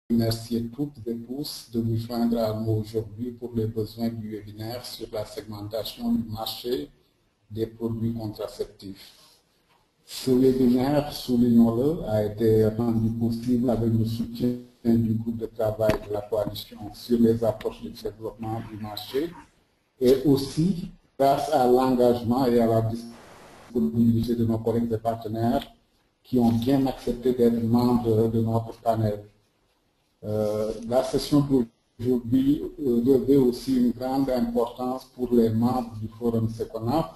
remercier toutes et tous de vous joindre à nous aujourd'hui pour les besoins du webinaire sur la segmentation du marché des produits contraceptifs. Ce webinaire, soulignons-le, a été rendu possible avec le soutien du groupe de travail de la coalition sur les approches de développement du marché et aussi grâce à l'engagement et à la disponibilité de nos collègues et partenaires qui ont bien accepté d'être membres de notre panel. La session d'aujourd'hui revêt aussi une grande importance pour les membres du Forum SECONAF,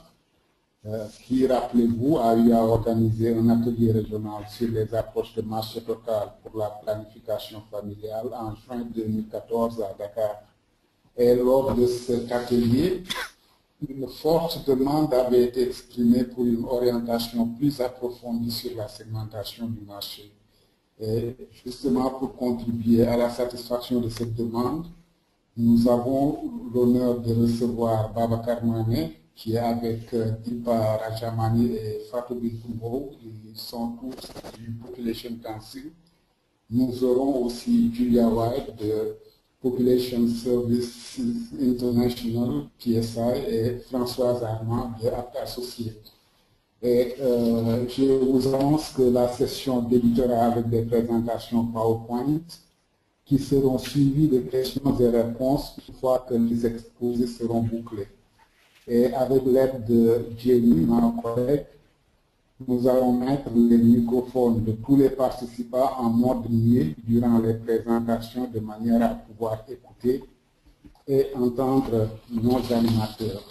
qui, rappelez-vous, a eu à organiser un atelier régional sur les approches de marché total pour la planification familiale en juin 2014 à Dakar. Et lors de cet atelier, une forte demande avait été exprimée pour une orientation plus approfondie sur la segmentation du marché. Et justement, pour contribuer à la satisfaction de cette demande, nous avons l'honneur de recevoir Babacar Mané, qui est avec Dipa Rajamani et Fatou Bintou. Ils sont tous du Population Council. Nous aurons aussi Julia White de Population Services International, PSI, et Françoise Armand de Apt Associates. Et je vous annonce que la session débutera avec des présentations PowerPoint qui seront suivies de questions et réponses une fois que les exposés seront bouclés. Et avec l'aide de Jenny, ma collègue, nous allons mettre les microphones de tous les participants en mode muet durant les présentations de manière à pouvoir écouter et entendre nos animateurs.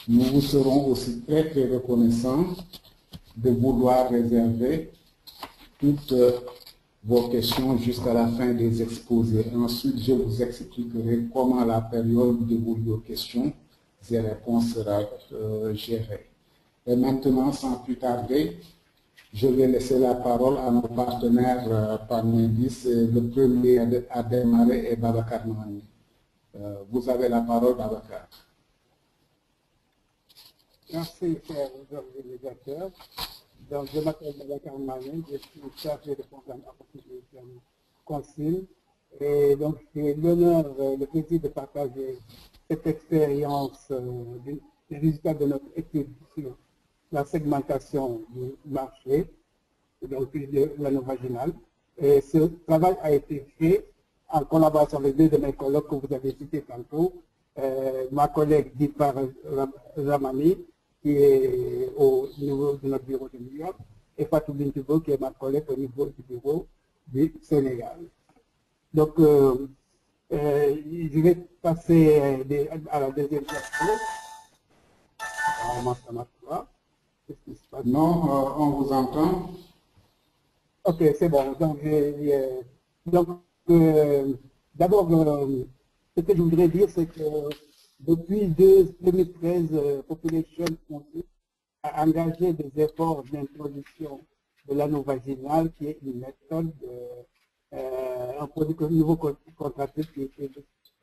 Nous vous serons aussi très reconnaissants de vouloir réserver toutes vos questions jusqu'à la fin des exposés. Ensuite, je vous expliquerai comment la période de vos questions et réponses sera gérée. Et maintenant, sans plus tarder, je vais laisser la parole à nos partenaires panélistes. Le premier à démarrer est Babacar Mani. Vous avez la parole, Babacar. Merci, chers organisateurs. Donc, je m'appelle Babacar Mané, je suis chargé de programme à Population Council. Et donc, j'ai l'honneur, le plaisir de partager cette expérience des résultats de notre étude sur la segmentation du marché, donc de l'anovaginal. Et ce travail a été fait en collaboration avec deux de mes collègues que vous avez cités tantôt, ma collègue Dipa Ramani, qui est au niveau de notre bureau de New York, et Fatou Bintou, qui est ma collègue au niveau du bureau du Sénégal. Donc, je vais passer à la deuxième question. Qu'est-ce qui se passe? Non, on vous entend. Ok, c'est bon. Donc, d'abord, ce que je voudrais dire, c'est que depuis 2013, Population Council a engagé des efforts d'introduction de l'anneau vaginal, qui est une méthode, un produit nouveau contraceptif qui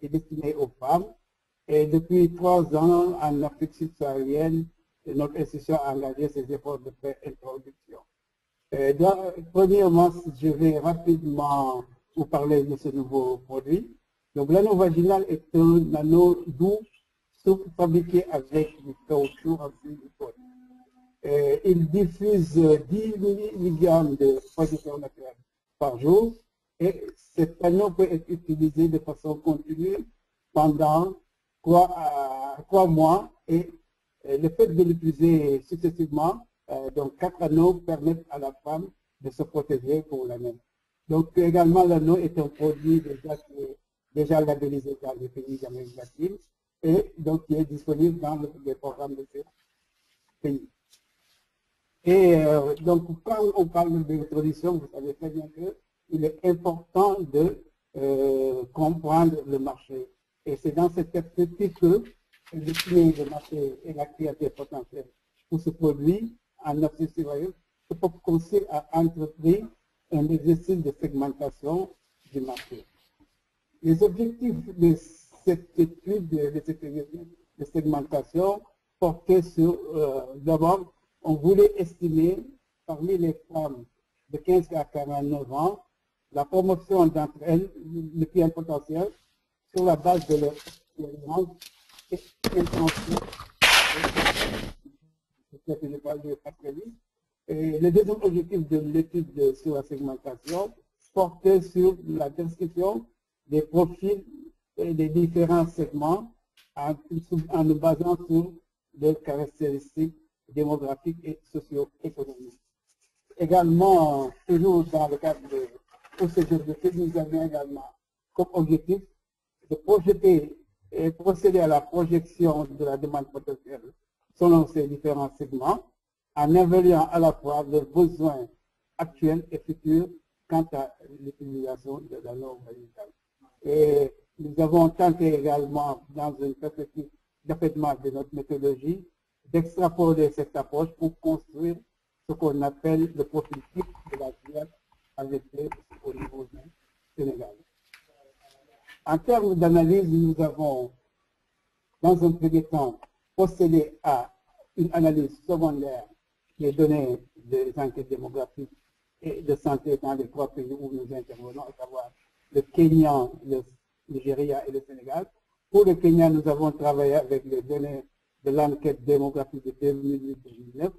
est destiné aux femmes. Et depuis 3 ans, en Afrique subsaharienne, notre institution a engagé ses efforts de introduction. Premièrement, je vais rapidement vous parler de ce nouveau produit. Donc, l'anneau vaginal est un anneau doux, fabriqué avec du caoutchouc en silicone. Il diffuse 10 mg de protection naturelle par jour et cet anneau peut être utilisé de façon continue pendant 3 mois et le fait de l'utiliser successivement, donc 4 anneaux permettent à la femme de se protéger pour l'année. Donc également l'anneau est un produit déjà labellisé dans les pays d'Amérique latine et donc qui est disponible dans les programmes de ces pays. Et donc quand on parle de l'introduction, vous savez très bien qu'il est important de comprendre le marché. Et c'est dans cette perspective que le marché et la créativité potentielle pour ce produit en Afrique subsaharienne, le Pop Council a entrepris un exercice de segmentation du marché. Les objectifs de cette étude, de cette exercice de segmentation portaient sur, d'abord, on voulait estimer parmi les femmes de 15 à 49 ans la promotion d'entre elles, le plein potentiel, sur la base de leur expérience et intention. Et le deuxième objectif de l'étude sur la segmentation portait sur la description des profils et des différents segments en nous basant sur leurs caractéristiques démographiques et socio-économiques. Également, toujours dans le cadre de ces objectifs, nous avons également comme objectif de projeter et procéder à la projection de la demande potentielle selon ces différents segments, en évaluant à la fois leurs besoins actuels et futurs quant à l'utilisation de la norme végétale. Et nous avons tenté également, dans une perspective d'affaiblissement de notre méthodologie, d'extrapoler cette approche pour construire ce qu'on appelle le profil type de la filière AVP au niveau du Sénégal. En termes d'analyse, nous avons, dans un premier temps, procédé à une analyse secondaire des données des enquêtes démographiques et de santé dans les trois pays où nous intervenons, à savoir le Kenya, le Nigeria et le Sénégal. Pour le Kenya, nous avons travaillé avec les données de l'enquête démographique de 2008-2009.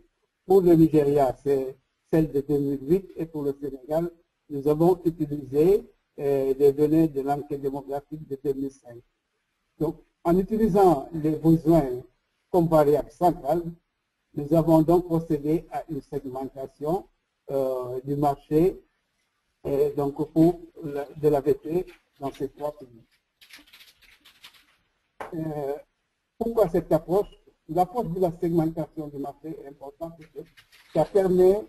Pour le Nigeria, c'est celle de 2008 et pour le Sénégal, nous avons utilisé les données de l'enquête démographique de 2005. Donc, en utilisant les besoins comme variable centrale, nous avons donc procédé à une segmentation du marché donc pour de l'AVP dans ces trois pays. Pourquoi cette approche? L'approche de la segmentation du marché est importante parce que ça permet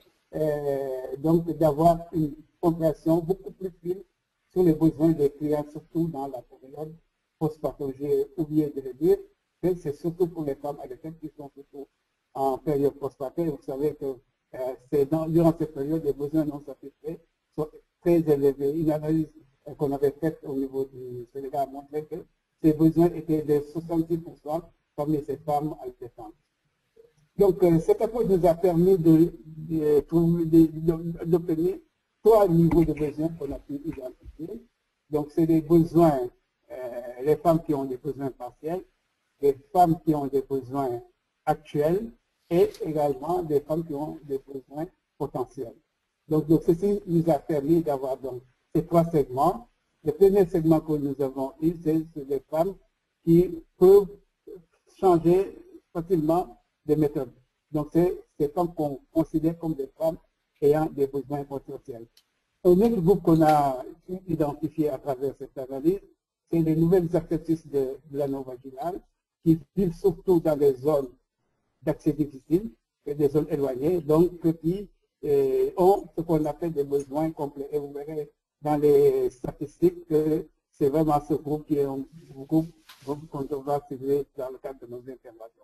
donc d'avoir une compréhension beaucoup plus fine sur les besoins des clients, surtout dans la période post-pathologie. J'ai oublié de le dire, mais c'est surtout pour les femmes avec qui sont surtout en période post-pathologie. Vous savez que durant cette période, les besoins non satisfaits sont très élevés. Une analyse qu'on avait faite au niveau du Sénégal a montré que ces besoins étaient de 70% parmi ces femmes allaitantes. Donc, cette approche nous a permis d'obtenir trois niveaux de besoins qu'on a pu identifier. Donc, c'est des besoins, les femmes qui ont des besoins partiels, des femmes qui ont des besoins actuels et également des femmes qui ont des besoins potentiels. Donc ceci nous a permis d'avoir donc ces trois segments. Le premier segment que nous avons eu, c'est des femmes qui peuvent changer facilement de méthode. Donc c'est ces femmes qu'on considère comme des femmes ayant des besoins potentiels. Un autre groupe qu'on a identifié à travers cette analyse, c'est les nouvelles actrices de l'anneau vaginal qui vivent surtout dans des zones d'accès difficile et des zones éloignées, donc qui ont ce qu'on appelle des besoins complets. Et vous verrez dans les statistiques que c'est vraiment ce groupe qui est un groupe qu'on va cibler dans le cadre de nos interventions.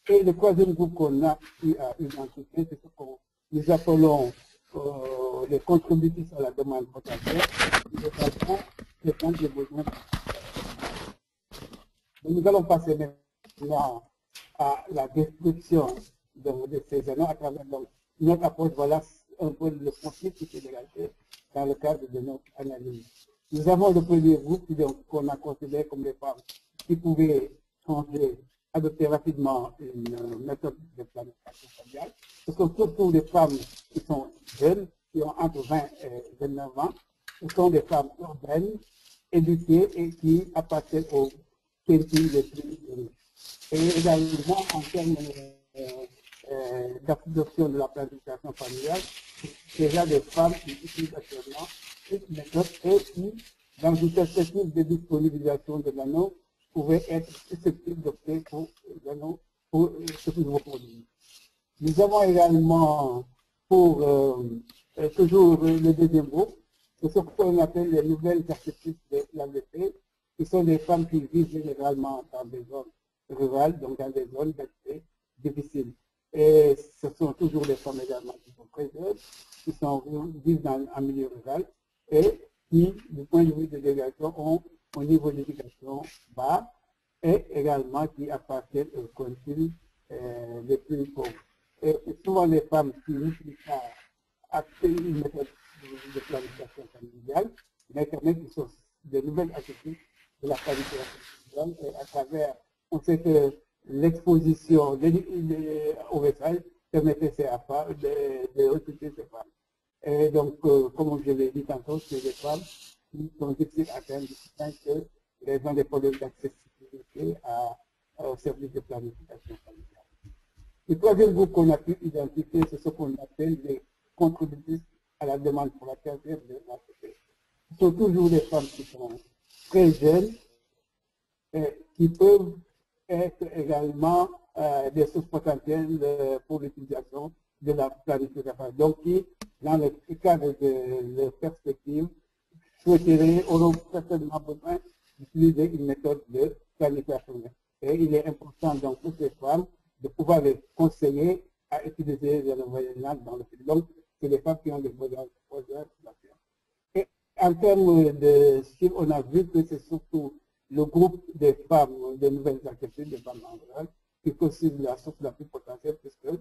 Et le troisième groupe qu'on a eu à identifier, c'est ce que nous appelons les contributrices à la demande potentielle, les gens des besoins. Donc, nous allons passer maintenant à la description de ces anneaux à travers notre approche. Voilà un peu le profil qui est d'égalité dans le cadre de notre analyse. Nous avons le premier groupe qu'on a considéré comme des femmes qui pouvaient changer, adopter rapidement une méthode de planification familiale. Ce sont surtout des femmes qui sont jeunes, qui ont entre 20 et 29 ans. Ce sont des femmes urbaines, éduquées et qui appartiennent aux pays les plus riches. Et également en termes d'adoption de la planification familiale, déjà des femmes qui utilisent actuellement cette méthode et qui, dans une perspective de disponibilisation de l'anneau, pouvaient être susceptibles d'opter pour l'anneau pour ce nouveau produit. Nous avons également pour toujours le deuxième groupe, c'est ce qu'on appelle les nouvelles perspectives de l'AVP, qui sont des femmes qui vivent généralement dans des zones rurales, donc dans des zones d'accès difficiles. Et ce sont toujours des femmes également qui sont très jeunes, qui vivent dans un milieu rural et qui, du point de vue de l'éducation, ont un niveau d'éducation bas et également qui appartiennent aux quintiles les plus pauvres. Et souvent les femmes qui n'utilisent pas une méthode de planification familiale, mais quand même qui sont de nouvelles attitudes de la planification familiale. Et à travers, on sait que l'exposition au message permettait de recruter ces femmes. Et donc, comme je l'ai dit tantôt, c'est des femmes qui sont difficiles à atteindre, que les ont des problèmes d'accessibilité au service de planification familiale. Le troisième groupe qu'on a pu identifier, c'est ce qu'on appelle les contributrices à la demande pour la carrière de la société. Ce sont toujours des femmes qui sont très jeunes et qui peuvent être également des sources potentielles pour l'utilisation de la planification. Donc, qui, dans le cadre de leur perspective, souhaiteraient, auront certainement besoin d'utiliser une méthode de planification. Et il est important donc pour ces femmes de pouvoir les conseiller à utiliser le voisinage dans le pays. Donc, c'est les femmes qui ont des besoins d'action. Et en termes de chiffres, on a vu que c'est surtout le groupe des femmes de nouvelles activités, des femmes en général, qui constitue la source la plus potentielle, puisqu'elle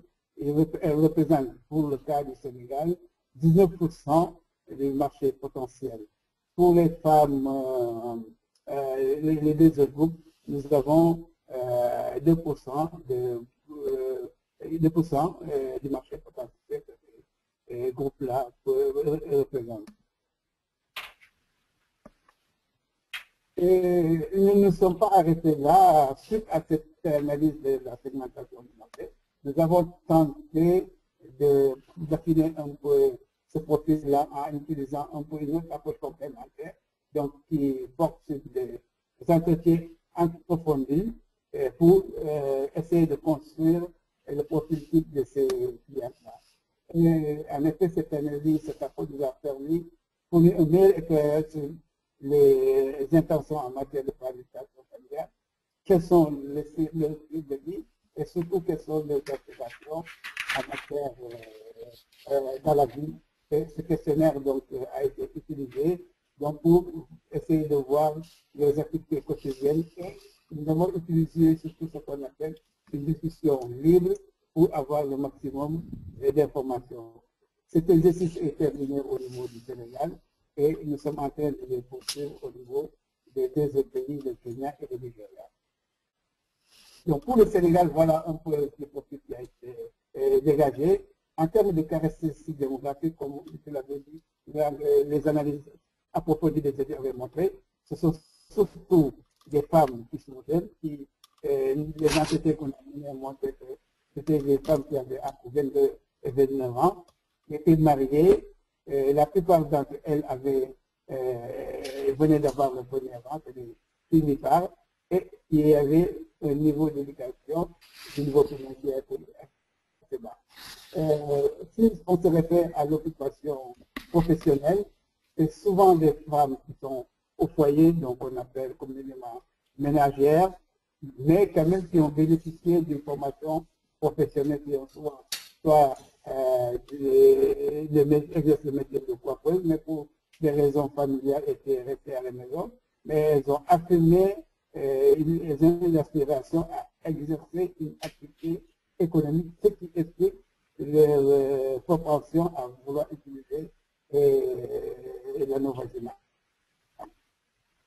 représente, pour le cas du Sénégal, 19% du marché potentiel. Pour les femmes, les deux autres groupes, nous avons 2% du marché potentiel que ces groupes-là représentent. Et nous ne sommes pas arrêtés là. Suite à cette analyse de la segmentation du marché, nous avons tenté d'affiner un peu ce profil-là en utilisant un peu une autre approche complémentaire, donc qui porte sur des entretiens approfondis pour essayer de construire le profil type de ces clients-là. Et en effet, cette analyse, cette approche nous a permis pour un meilleur éclairage sur les intentions en matière de planification familiale, quels sont les cycles de vie et surtout quelles sont les observations en matière dans la vie. Et ce questionnaire donc, a été utilisé donc, pour essayer de voir les activités quotidiennes et nous avons utilisé surtout ce qu'on appelle une discussion libre pour avoir le maximum d'informations. Cet exercice est terminé au niveau du Sénégal et nous sommes en train de les poursuivre au niveau des deux autres pays, le Kenya et le Nigeria. Donc pour le Sénégal, voilà un peu le profil qui a été dégagé. En termes de caractéristiques démographiques, comme je l'avais dit, les analyses approfondies des études avaient montré, ce sont surtout des femmes qui sont jeunes, les entités qu'on a menées ont montré que c'était des femmes qui avaient entre 22 et 29 ans, qui étaient mariées. La plupart d'entre elles venaient d'avoir le premier enfant, c'est des filles et qui avaient un niveau d'éducation, un niveau financier assez bas. Si on se réfère à l'occupation professionnelle, c'est souvent des femmes qui sont au foyer, donc on appelle communément ménagères, mais quand même qui ont bénéficié d'une formation professionnelle, qui ont soit exercent le métier de coiffeuse, mais pour des raisons familiales, étaient restées à la maison, mais elles ont affirmé une aspiration à exercer une activité économique, ce qui explique leur propension à vouloir utiliser la novoisinage.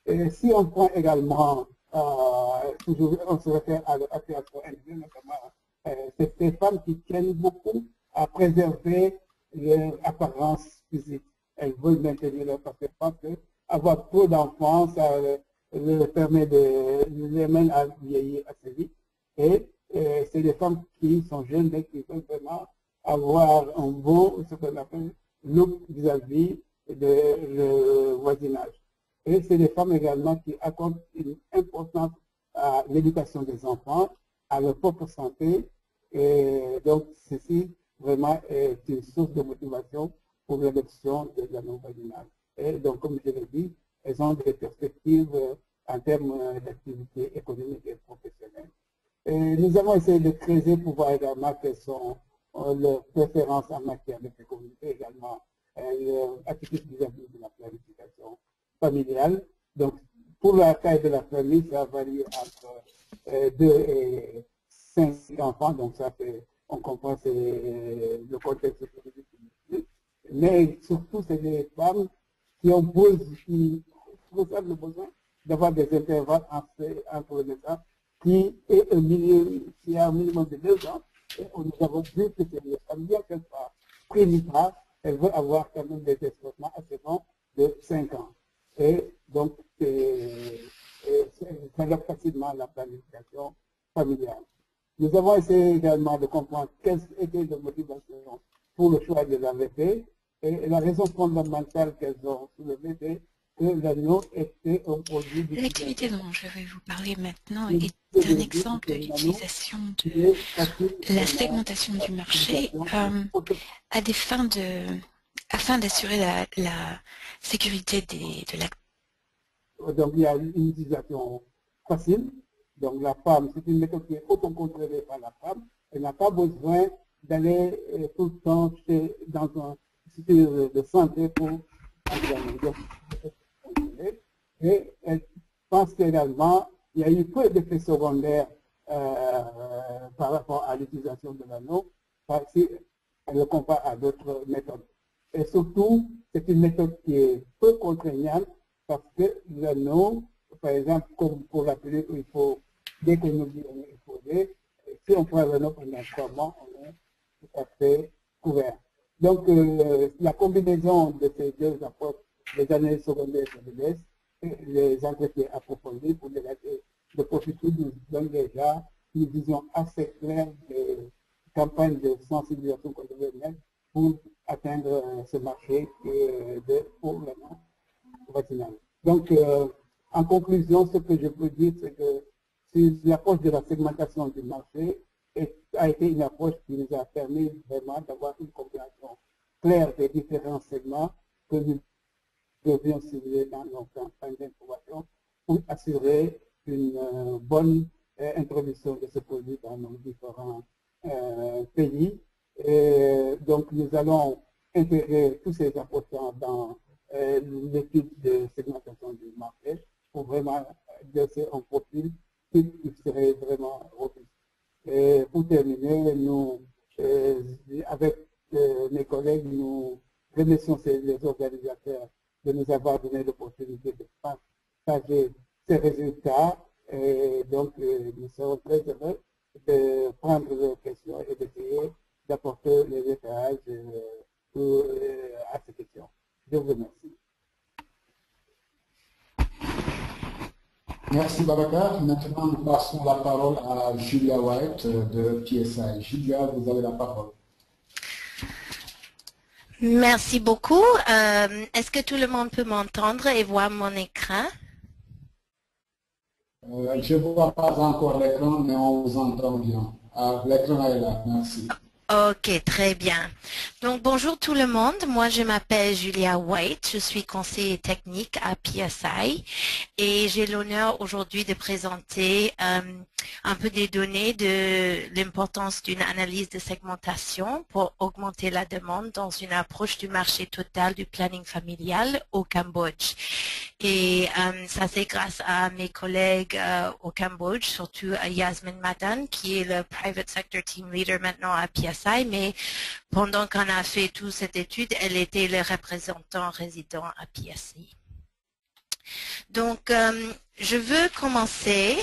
Et si on prend également, toujours on se réfère à l'aspiration individuelle, notamment, c'est ces femmes qui tiennent beaucoup à préserver leur apparence physique. Elles veulent maintenir leur parce qu'elles pensent qu'avoir trop d'enfants, ça leur permet les mène à vieillir assez vite. Et c'est des femmes qui sont jeunes, mais qui veulent vraiment avoir un bon, ce qu'on appelle, look vis-à-vis de le voisinage. Et c'est des femmes également qui accordent une importance à l'éducation des enfants, à leur propre santé. Et donc, ceci vraiment est une source de motivation pour l'adoption de la non-voisinage. Et donc, comme je l'ai dit, elles ont des perspectives en termes d'activité économique et professionnelle. Et nous avons essayé de creuser pour voir également quelles sont leurs préférences en matière de fécondité, également leur attitude vis-à-vis de la planification familiale. Donc, pour la taille de la famille, ça varie entre 2 et 5 enfants. Donc, ça fait, on comprend, c'est le contexte mais surtout c'est les femmes qui ressentent le besoin d'avoir des intervalles entre les naissances qui est qui a un minimum de 2 ans. Et nous avons vu que c'est les femmes, bien qu'elles soient prénitales, elles veulent avoir quand même des espacements assez longs de 5 ans. Et donc, ça leur facilement la planification familiale. Nous avons essayé également de comprendre quelles étaient les motivations pour le choix de l'AVP. Et la raison fondamentale qu'elles ont soulevée, c'est que l'agneau était un produit d'utilisation. L'activité dont je vais vous parler maintenant est un exemple d'utilisation de la segmentation du marché à des fins afin d'assurer la sécurité de la... Donc, il y a une utilisation facile. Donc, la femme, c'est une méthode qui est autocontrôlée par la femme. Elle n'a pas besoin d'aller tout le temps dans un site de santé pour et elle pense qu'également, il y a eu peu d'effets secondaires par rapport à l'utilisation de l'anneau, si elle le compare à d'autres méthodes. Et surtout, c'est une méthode qui est peu contraignante parce que l'anneau, par exemple, comme pour l'appeler, il faut, dès que nous dit on est exposé, si on prend l'anneau pendant 3 mois, on est tout à fait couvert. Donc, la combinaison de ces deux approches, les analyses secondaires et les entretiens approfondis pour de profiter nous donne déjà une vision assez claire des campagnes de sensibilisation qu'on devait mettre pour atteindre ce marché pour le vaccinal. Donc, en conclusion, ce que je peux dire, c'est que l'approche de la segmentation du marché a été une approche qui nous a permis vraiment d'avoir une compréhension claire des différents segments que nous devions cibler dans nos campagnes d'information pour assurer une bonne introduction de ce produit dans nos différents pays. Et donc, nous allons intégrer tous ces approches dans l'étude de segmentation du marché pour vraiment dresser un profil qui serait vraiment robuste. Et pour terminer, nous, avec mes collègues, nous remercions les organisateurs de nous avoir donné l'opportunité de partager ces résultats. Et donc, nous serons très heureux de prendre vos questions et d'essayer d'apporter les éclairages à ces questions. Je vous remercie. Merci Babacar. Maintenant, nous passons la parole à Julia White de PSI. Julia, vous avez la parole. Merci beaucoup. Est-ce que tout le monde peut m'entendre et voir mon écran? Je ne vois pas encore l'écran, mais on vous entend bien. L'écran est là, merci. Ok, très bien. Donc, bonjour tout le monde. Moi, je m'appelle Julia White. Je suis conseillère technique à PSI et j'ai l'honneur aujourd'hui de présenter un peu des données de l'importance d'une analyse de segmentation pour augmenter la demande dans une approche du marché total du planning familial au Cambodge. Et ça, c'est grâce à mes collègues au Cambodge, surtout à Yasmin Madan, qui est le Private Sector Team Leader maintenant à PSI, mais pendant qu'on a fait toute cette étude, elle était le représentant résident à PSI. Donc, je veux commencer,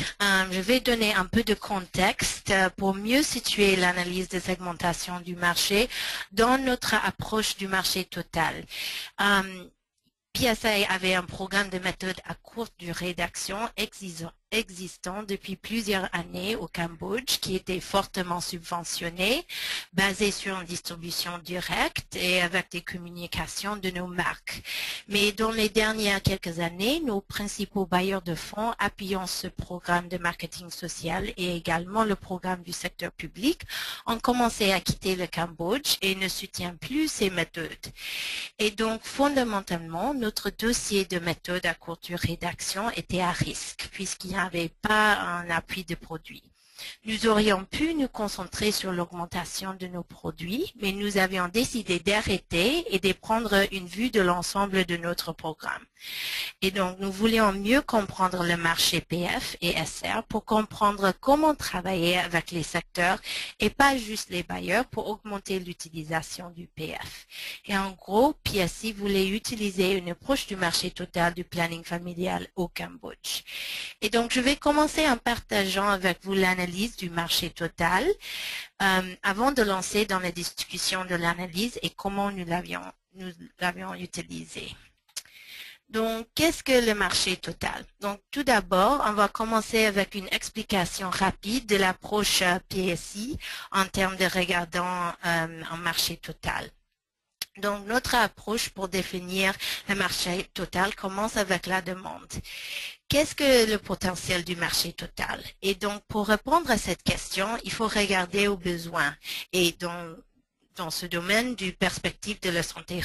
je vais donner un peu de contexte pour mieux situer l'analyse de segmentation du marché dans notre approche du marché total. PSI avait un programme de méthode à courte durée d'action existant depuis plusieurs années au Cambodge qui était fortement subventionné, basé sur une distribution directe et avec des communications de nos marques. Mais dans les dernières quelques années, nos principaux bailleurs de fonds appuyant ce programme de marketing social et également le programme du secteur public ont commencé à quitter le Cambodge et ne soutiennent plus ces méthodes. Et donc, fondamentalement, notre dossier de méthode à courte durée d'action était à risque puisqu'il n'y avait pas un appui de produit. Nous aurions pu nous concentrer sur l'augmentation de nos produits, mais nous avions décidé d'arrêter et de prendre une vue de l'ensemble de notre programme. Et donc, nous voulions mieux comprendre le marché PF et SR pour comprendre comment travailler avec les secteurs et pas juste les bailleurs pour augmenter l'utilisation du PF. Et en gros, PSI voulait utiliser une approche du marché total du planning familial au Cambodge. Et donc, je vais commencer en partageant avec vous l'analyse du marché total avant de lancer dans la discussion de l'analyse et comment nous l'avions utilisé. Donc, qu'est-ce que le marché total? Donc, tout d'abord, on va commencer avec une explication rapide de l'approche PSI en termes de regardant un marché total. Donc, notre approche pour définir le marché total commence avec la demande. Qu'est-ce que le potentiel du marché total? Et donc, pour répondre à cette question, il faut regarder aux besoins et dans ce domaine du perspective de la santé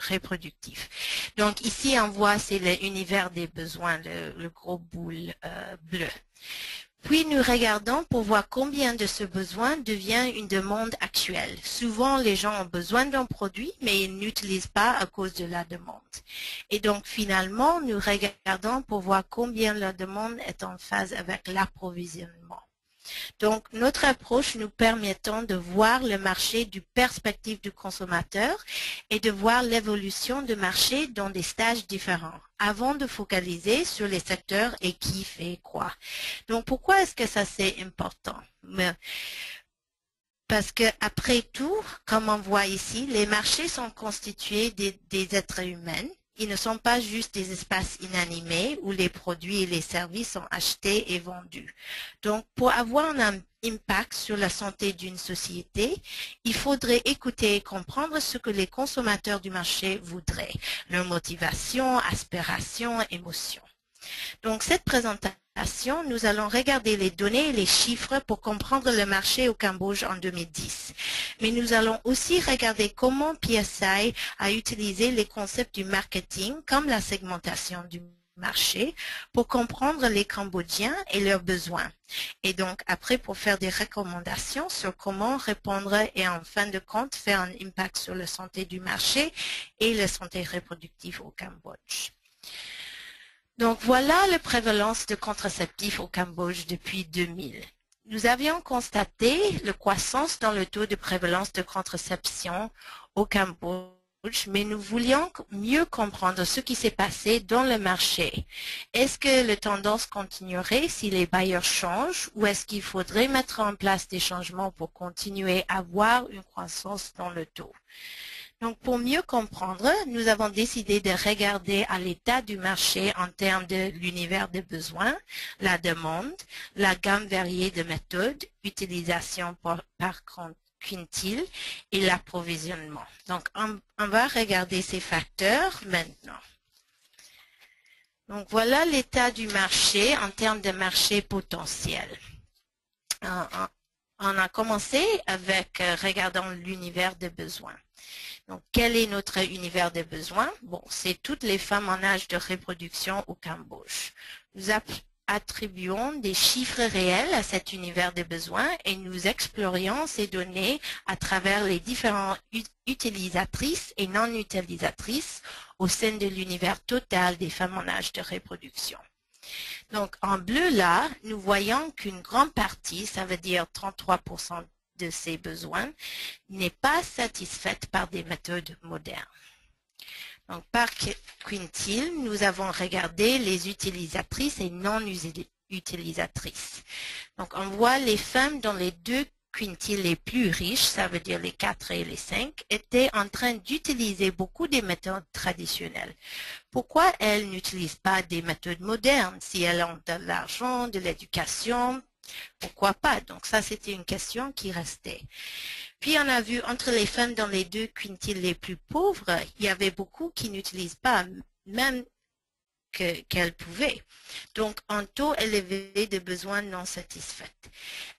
reproductif. Donc ici, on voit, c'est l'univers des besoins, le gros boule bleu. Puis nous regardons pour voir combien de ce besoin devient une demande actuelle. Souvent, les gens ont besoin d'un produit, mais ils n'utilisent pas à cause de la demande. Et donc finalement, nous regardons pour voir combien la demande est en phase avec l'approvisionnement. Donc, notre approche nous permettant de voir le marché du perspective du consommateur et de voir l'évolution du marché dans des stages différents avant de focaliser sur les secteurs et qui fait quoi. Donc, pourquoi est-ce que ça c'est important? Parce que après tout, comme on voit ici, les marchés sont constitués des êtres humains. Ils ne sont pas juste des espaces inanimés où les produits et les services sont achetés et vendus. Donc, pour avoir un impact sur la santé d'une société, il faudrait écouter et comprendre ce que les consommateurs du marché voudraient, leur motivation, aspiration, émotion. Donc, cette présentation, nous allons regarder les données et les chiffres pour comprendre le marché au Cambodge en 2010. Mais nous allons aussi regarder comment PSI a utilisé les concepts du marketing comme la segmentation du marché pour comprendre les Cambodgiens et leurs besoins. Et donc, après, pour faire des recommandations sur comment répondre et en fin de compte, faire un impact sur la santé du marché et la santé reproductive au Cambodge. Donc, voilà la prévalence de contraceptifs au Cambodge depuis 2000. Nous avions constaté la croissance dans le taux de prévalence de contraception au Cambodge, mais nous voulions mieux comprendre ce qui s'est passé dans le marché. Est-ce que la tendance continuerait si les bailleurs changent ou est-ce qu'il faudrait mettre en place des changements pour continuer à avoir une croissance dans le taux? Donc, pour mieux comprendre, nous avons décidé de regarder à l'état du marché en termes de l'univers des besoins, la demande, la gamme variée de méthodes, utilisation par quintile et l'approvisionnement. Donc, on va regarder ces facteurs maintenant. Donc, voilà l'état du marché en termes de marché potentiel. On a commencé avec regardant l'univers des besoins. Donc, quel est notre univers des besoins? Bon, c'est toutes les femmes en âge de reproduction au Cambodge. Nous attribuons des chiffres réels à cet univers des besoins et nous explorions ces données à travers les différentes utilisatrices et non utilisatrices au sein de l'univers total des femmes en âge de reproduction. Donc, en bleu là, nous voyons qu'une grande partie, ça veut dire 33% de ces besoins, n'est pas satisfaite par des méthodes modernes. Donc, par quintile, nous avons regardé les utilisatrices et non utilisatrices. Donc, on voit les femmes dans les deux quintiles les plus riches, ça veut dire les 4 et les 5, étaient en train d'utiliser beaucoup des méthodes traditionnelles. Pourquoi elles n'utilisent pas des méthodes modernes si elles ont de l'argent, de l'éducation? Pourquoi pas? Donc ça, c'était une question qui restait. Puis on a vu entre les femmes dans les deux quintiles les plus pauvres, il y avait beaucoup qui n'utilisent pas, même qu'elles pouvaient. Donc un taux élevé de besoins non satisfaits.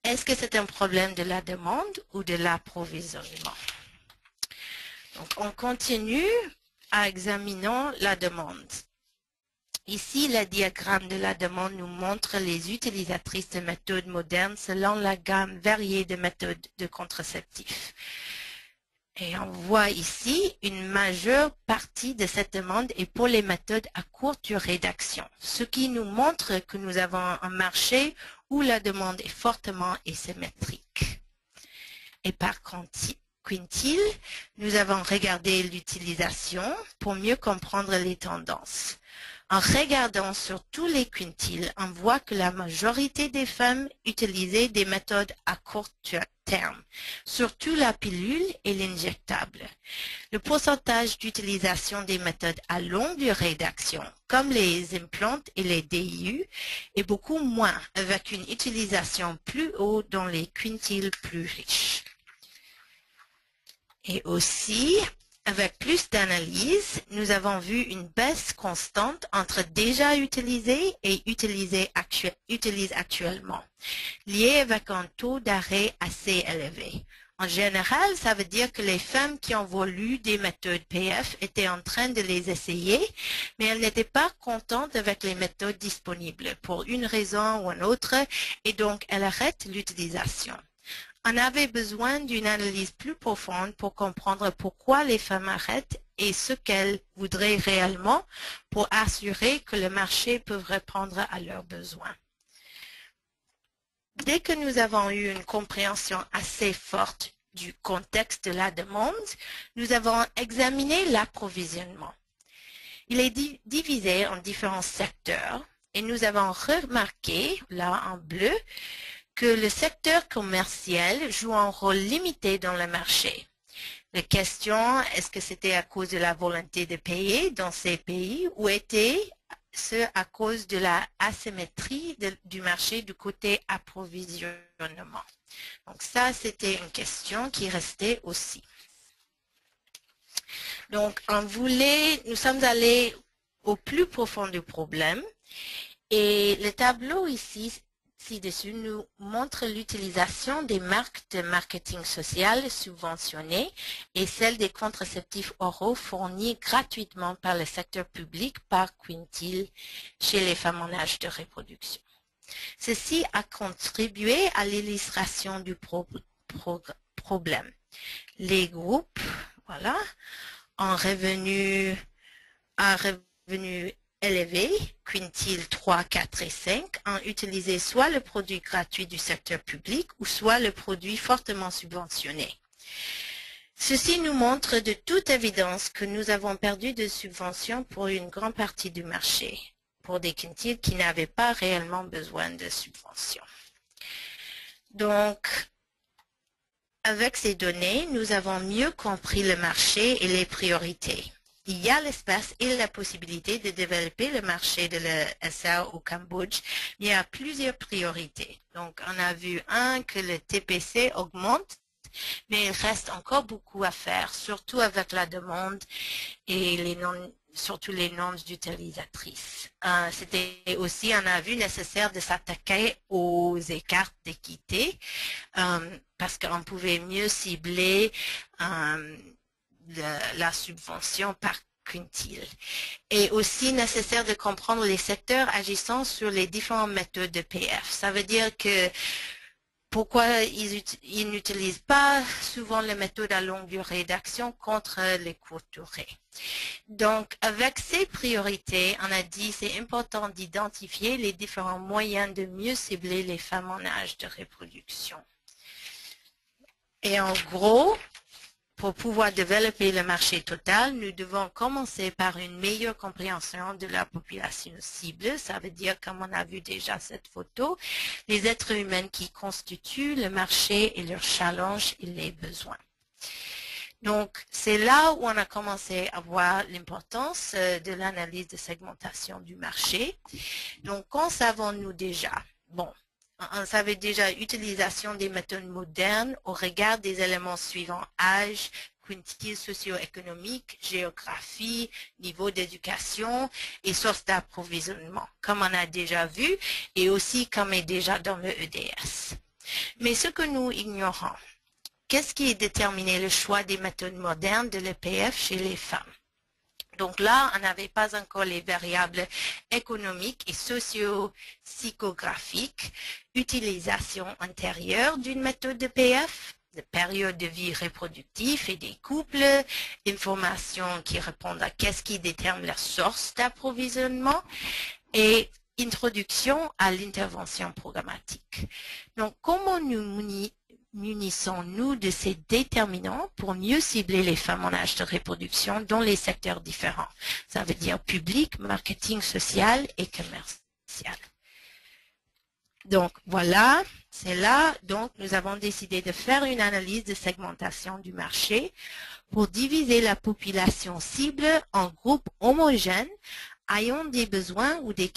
Est-ce que c'est un problème de la demande ou de l'approvisionnement? Donc on continue à examiner la demande. Ici, le diagramme de la demande nous montre les utilisatrices de méthodes modernes selon la gamme variée de méthodes de contraceptifs. Et on voit ici une majeure partie de cette demande est pour les méthodes à courte durée d'action, ce qui nous montre que nous avons un marché où la demande est fortement asymétrique. Et par quintile, nous avons regardé l'utilisation pour mieux comprendre les tendances. En regardant sur tous les quintiles, on voit que la majorité des femmes utilisaient des méthodes à court terme, surtout la pilule et l'injectable. Le pourcentage d'utilisation des méthodes à longue durée d'action, comme les implants et les DIU, est beaucoup moins, avec une utilisation plus haute dans les quintiles plus riches. Et aussi, avec plus d'analyse, nous avons vu une baisse constante entre déjà utilisés et utilisés actuellement, liée avec un taux d'arrêt assez élevé. En général, ça veut dire que les femmes qui ont voulu des méthodes PF étaient en train de les essayer, mais elles n'étaient pas contentes avec les méthodes disponibles pour une raison ou une autre, et donc elles arrêtent l'utilisation. On avait besoin d'une analyse plus profonde pour comprendre pourquoi les femmes arrêtent et ce qu'elles voudraient réellement pour assurer que le marché peut répondre à leurs besoins. Dès que nous avons eu une compréhension assez forte du contexte de la demande, nous avons examiné l'approvisionnement. Il est divisé en différents secteurs et nous avons remarqué, là en bleu, que le secteur commercial joue un rôle limité dans le marché. La question, est-ce que c'était à cause de la volonté de payer dans ces pays ou était-ce à cause de la asymétrie du marché du côté approvisionnement? Donc ça, c'était une question qui restait aussi. Donc, nous sommes allés au plus profond du problème et le tableau ici, ci-dessus nous montre l'utilisation des marques de marketing social subventionnées et celle des contraceptifs oraux fournis gratuitement par le secteur public par quintile chez les femmes en âge de reproduction. Ceci a contribué à l'illustration du problème. Les groupes, voilà, en revenu élevé, quintile 3, 4 et 5, ont utilisé soit le produit gratuit du secteur public ou soit le produit fortement subventionné. Ceci nous montre de toute évidence que nous avons perdu de subventions pour une grande partie du marché, pour des quintiles qui n'avaient pas réellement besoin de subventions. Donc, avec ces données, nous avons mieux compris le marché et les priorités. Il y a l'espace et la possibilité de développer le marché de l'SA au Cambodge, mais il y a plusieurs priorités. Donc, on a vu que le TPC augmente, mais il reste encore beaucoup à faire, surtout avec la demande et surtout les normes utilisatrices. C'était aussi, on a vu, nécessaire de s'attaquer aux écarts d'équité parce qu'on pouvait mieux cibler la subvention par quintile. Et aussi nécessaire de comprendre les secteurs agissant sur les différentes méthodes de PF. Ça veut dire que pourquoi ils n'utilisent pas souvent les méthodes à longue durée d'action contre les courtes durées. Donc, avec ces priorités, on a dit c'est important d'identifier les différents moyens de mieux cibler les femmes en âge de reproduction. Et en gros, pour pouvoir développer le marché total, nous devons commencer par une meilleure compréhension de la population cible. Ça veut dire, comme on a vu déjà cette photo, les êtres humains qui constituent le marché et leurs challenges et les besoins. Donc, c'est là où on a commencé à voir l'importance de l'analyse de segmentation du marché. Donc, qu'en savons-nous déjà? Bon, on savait déjà l'utilisation des méthodes modernes au regard des éléments suivants: âge, quintile socio-économique, géographie, niveau d'éducation et source d'approvisionnement, comme on a déjà vu et aussi comme est déjà dans le EDS. Mais ce que nous ignorons, qu'est-ce qui a déterminé le choix des méthodes modernes de l'EPF chez les femmes? Donc là, on n'avait pas encore les variables économiques et socio-psychographiques, utilisation antérieure d'une méthode de PF, de période de vie reproductive et des couples, informations qui répondent à qu'est-ce qui détermine la source d'approvisionnement et introduction à l'intervention programmatique. Donc, comment nous munissons-nous de ces déterminants pour mieux cibler les femmes en âge de reproduction dans les secteurs différents? Ça veut dire public, marketing social et commercial. Donc, voilà, c'est là. Donc, nous avons décidé de faire une analyse de segmentation du marché pour diviser la population cible en groupes homogènes ayant des besoins ou des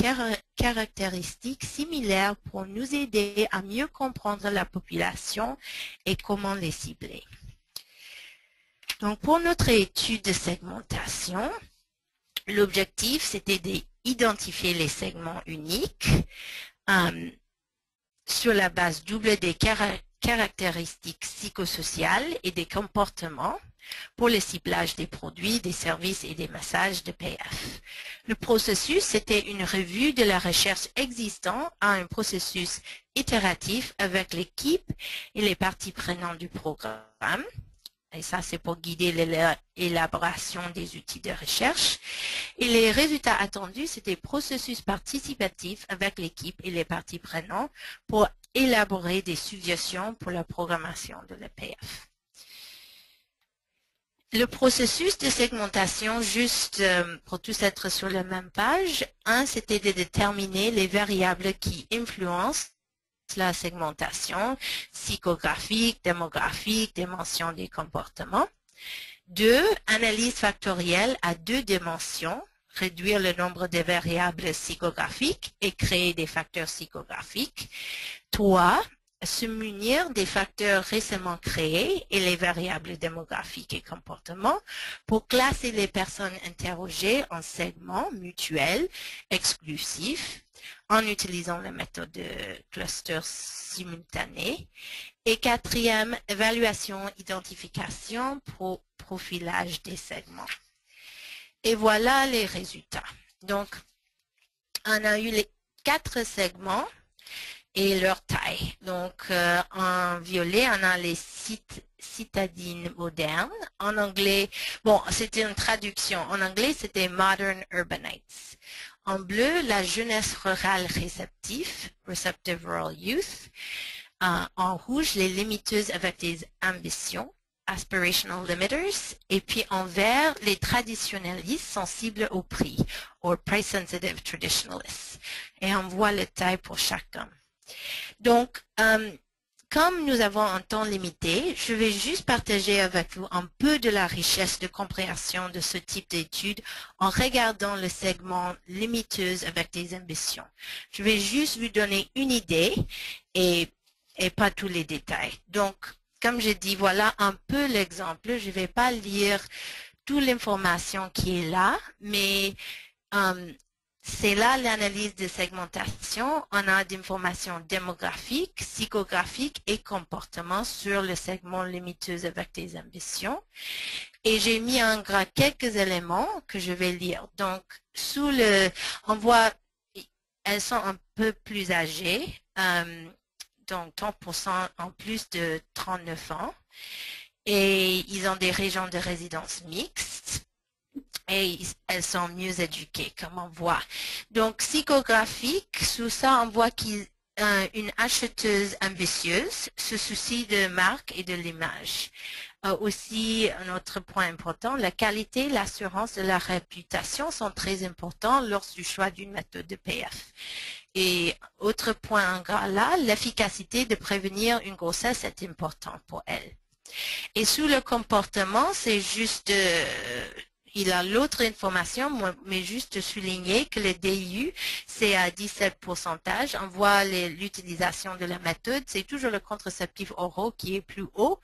caractéristiques similaires pour nous aider à mieux comprendre la population et comment les cibler. Donc, pour notre étude de segmentation, l'objectif, c'était d'identifier les segments uniques sur la base double des caractéristiques psychosociales et des comportements pour le ciblage des produits, des services et des messages de PF. Le processus, c'était une revue de la recherche existante à un processus itératif avec l'équipe et les parties prenantes du programme. Et ça, c'est pour guider l'élaboration des outils de recherche. Et les résultats attendus, c'était processus participatif avec l'équipe et les parties prenantes pour élaborer des suggestions pour la programmation de l'EPF. Le processus de segmentation, juste pour tous être sur la même page, c'était de déterminer les variables qui influencent la segmentation psychographique, démographique, dimension des comportements. 2, analyse factorielle à 2 dimensions, réduire le nombre de variables psychographiques et créer des facteurs psychographiques. 3, se munir des facteurs récemment créés et les variables démographiques et comportements pour classer les personnes interrogées en segments mutuels, exclusifs, en utilisant la méthode de cluster simultané. Et 4e, évaluation, identification, profilage des segments. Et voilà les résultats. Donc, on a eu les 4 segments et leur taille. Donc, en violet, on a les citadines modernes. En anglais, bon, c'était une traduction. En anglais, c'était Modern Urbanites. En bleu, la jeunesse rurale réceptive, Receptive Rural Youth. En rouge, les limiteuses avec des ambitions, Aspirational Limiters. Et puis en vert, les traditionnalistes sensibles au prix, or Price Sensitive Traditionalists. Et on voit le taille pour chacun. Donc, comme nous avons un temps limité, je vais juste partager avec vous un peu de la richesse de compréhension de ce type d'étude en regardant le segment limiteuse avec des ambitions. Je vais juste vous donner une idée et pas tous les détails. Donc, comme je dis, voilà un peu l'exemple. Je ne vais pas lire toute l'information qui est là, mais c'est là l'analyse de segmentation. On a d'informations démographiques, psychographiques et comportements sur le segment limiteuse avec des ambitions. Et j'ai mis en gras quelques éléments que je vais lire. Donc, on voit, elles sont un peu plus âgées, donc 30% en plus de 39 ans. Et ils ont des régions de résidence mixtes. Et elles sont mieux éduquées, comme on voit. Donc, psychographique, sous ça, on voit qu'une acheteuse ambitieuse se soucie de marque et de l'image. Aussi, un autre point important, la qualité, l'assurance et la réputation sont très importants lors du choix d'une méthode de PF. Et autre point en gras là, l'efficacité de prévenir une grossesse est important pour elle. Et sous le comportement, c'est juste... il a l'autre information, mais juste souligner que le DIU, c'est à 17%. On voit l'utilisation de la méthode. C'est toujours le contraceptif oraux qui est plus haut,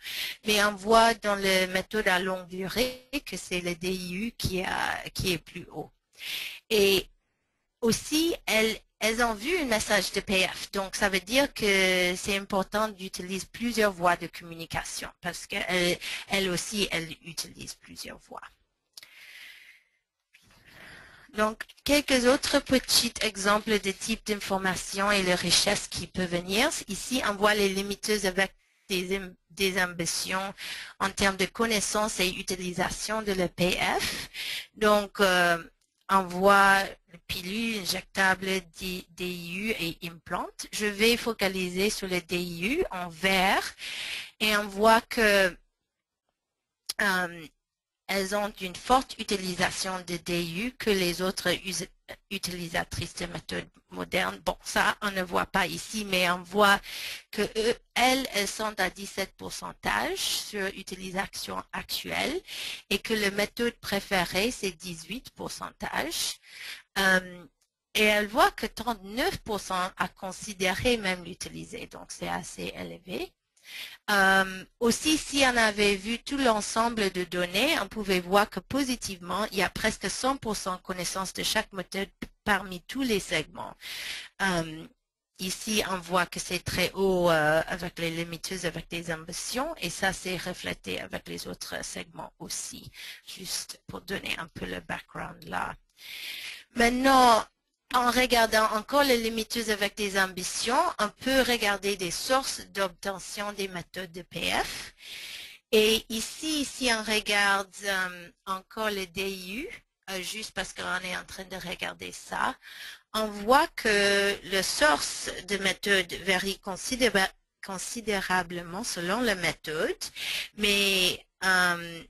mais on voit dans la méthode à longue durée que c'est le DIU qui est plus haut. Et aussi, elles ont vu un message de PF. Donc, ça veut dire que c'est important d'utiliser plusieurs voies de communication parce qu'elle aussi, elle utilise plusieurs voies. Donc, quelques autres petits exemples de types d'informations et les richesses qui peuvent venir. Ici, on voit les limiteuses avec des ambitions en termes de connaissances et utilisation de l'EPF. Donc, on voit le pilule, injectable, DIU et implant. Je vais focaliser sur le DIU en vert et on voit que elles ont une forte utilisation de DIU que les autres utilisatrices de méthodes modernes. Bon, ça, on ne voit pas ici, mais on voit que elles sont à 17% sur utilisation actuelle et que la méthode préférée, c'est 18%. Et elle voit que 39% a considéré même l'utiliser, donc c'est assez élevé. Aussi, si on avait vu tout l'ensemble de données, on pouvait voir que positivement, il y a presque 100% connaissance de chaque méthode parmi tous les segments. Ici, on voit que c'est très haut avec les limiteuses, avec des ambitions, et ça, c'est reflété avec les autres segments aussi, juste pour donner un peu le background là. Maintenant, en regardant encore les limiteuses avec des ambitions, on peut regarder des sources d'obtention des méthodes de PF. Et ici, si on regarde encore le DIU, juste parce qu'on est en train de regarder ça, on voit que le source de méthode varie considérablement selon la méthode, mais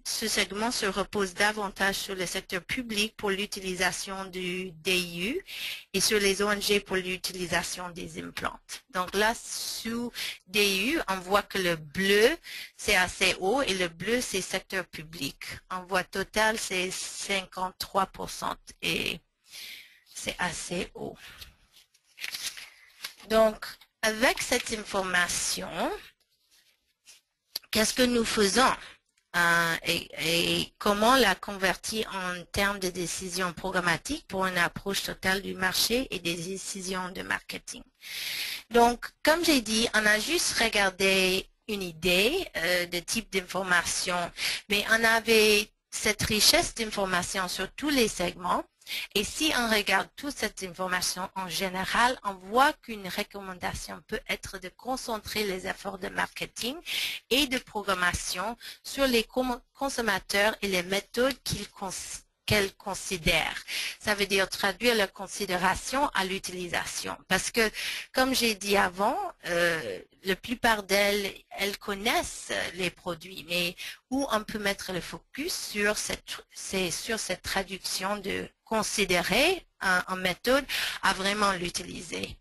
ce segment se repose davantage sur le secteur public pour l'utilisation du DIU et sur les ONG pour l'utilisation des implants. Donc là, sous DIU, on voit que le bleu, c'est assez haut et le bleu, c'est secteur public. En voie totale, c'est 53% et c'est assez haut. Donc, avec cette information, qu'est-ce que nous faisons et comment la convertir en termes de décisions programmatiques pour une approche totale du marché et des décisions de marketing. Donc, comme j'ai dit, on a juste regardé une idée de type d'information, mais on avait cette richesse d'informations sur tous les segments. Et si on regarde toute cette information en général, on voit qu'une recommandation peut être de concentrer les efforts de marketing et de programmation sur les consommateurs et les méthodes qu'elle considère. Ça veut dire traduire la considération à l'utilisation. Parce que, comme j'ai dit avant, la plupart d'elles, elles connaissent les produits, mais où on peut mettre le focus sur cette traduction de considérer en méthode à vraiment l'utiliser.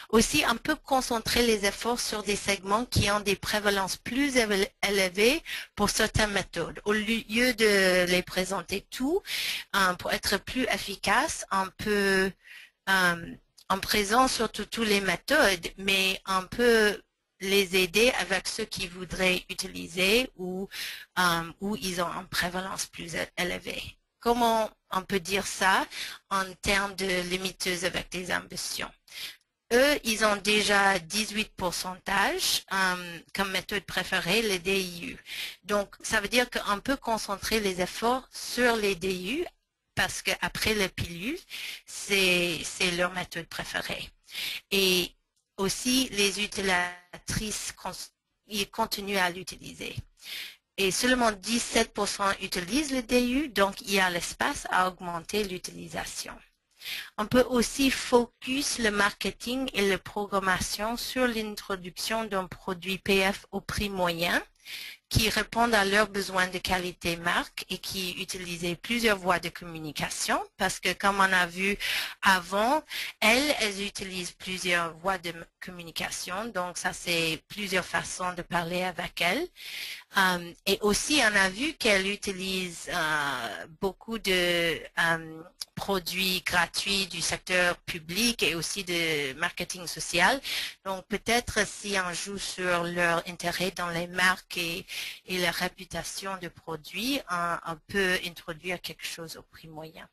Aussi, on peut concentrer les efforts sur des segments qui ont des prévalences plus élevées pour certaines méthodes. Au lieu de les présenter tout, pour être plus efficace, on peut, en présente surtout toutes les méthodes, mais on peut les aider avec ceux qui voudraient utiliser ou où ils ont une prévalence plus élevée. Comment on peut dire ça en termes de limiteuses avec des ambitions? Eux, ils ont déjà 18% comme méthode préférée, les DIU. Donc, ça veut dire qu'on peut concentrer les efforts sur les DIU parce qu'après le pilule, c'est leur méthode préférée. Et aussi, les utilisatrices ils continuent à l'utiliser. Et seulement 17% utilisent le DIU, donc il y a l'espace à augmenter l'utilisation. On peut aussi focus le marketing et la programmation sur l'introduction d'un produit PF au prix moyen qui répondent à leurs besoins de qualité marque et qui utilisent plusieurs voies de communication parce que comme on a vu avant, elles utilisent plusieurs voies de communication, donc ça c'est plusieurs façons de parler avec elles. Et aussi on a vu qu'elles utilisent beaucoup de produits gratuits du secteur public et aussi de marketing social. Donc peut-être si on joue sur leur intérêt dans les marques et la réputation de produits, on peut introduire quelque chose au prix moyen.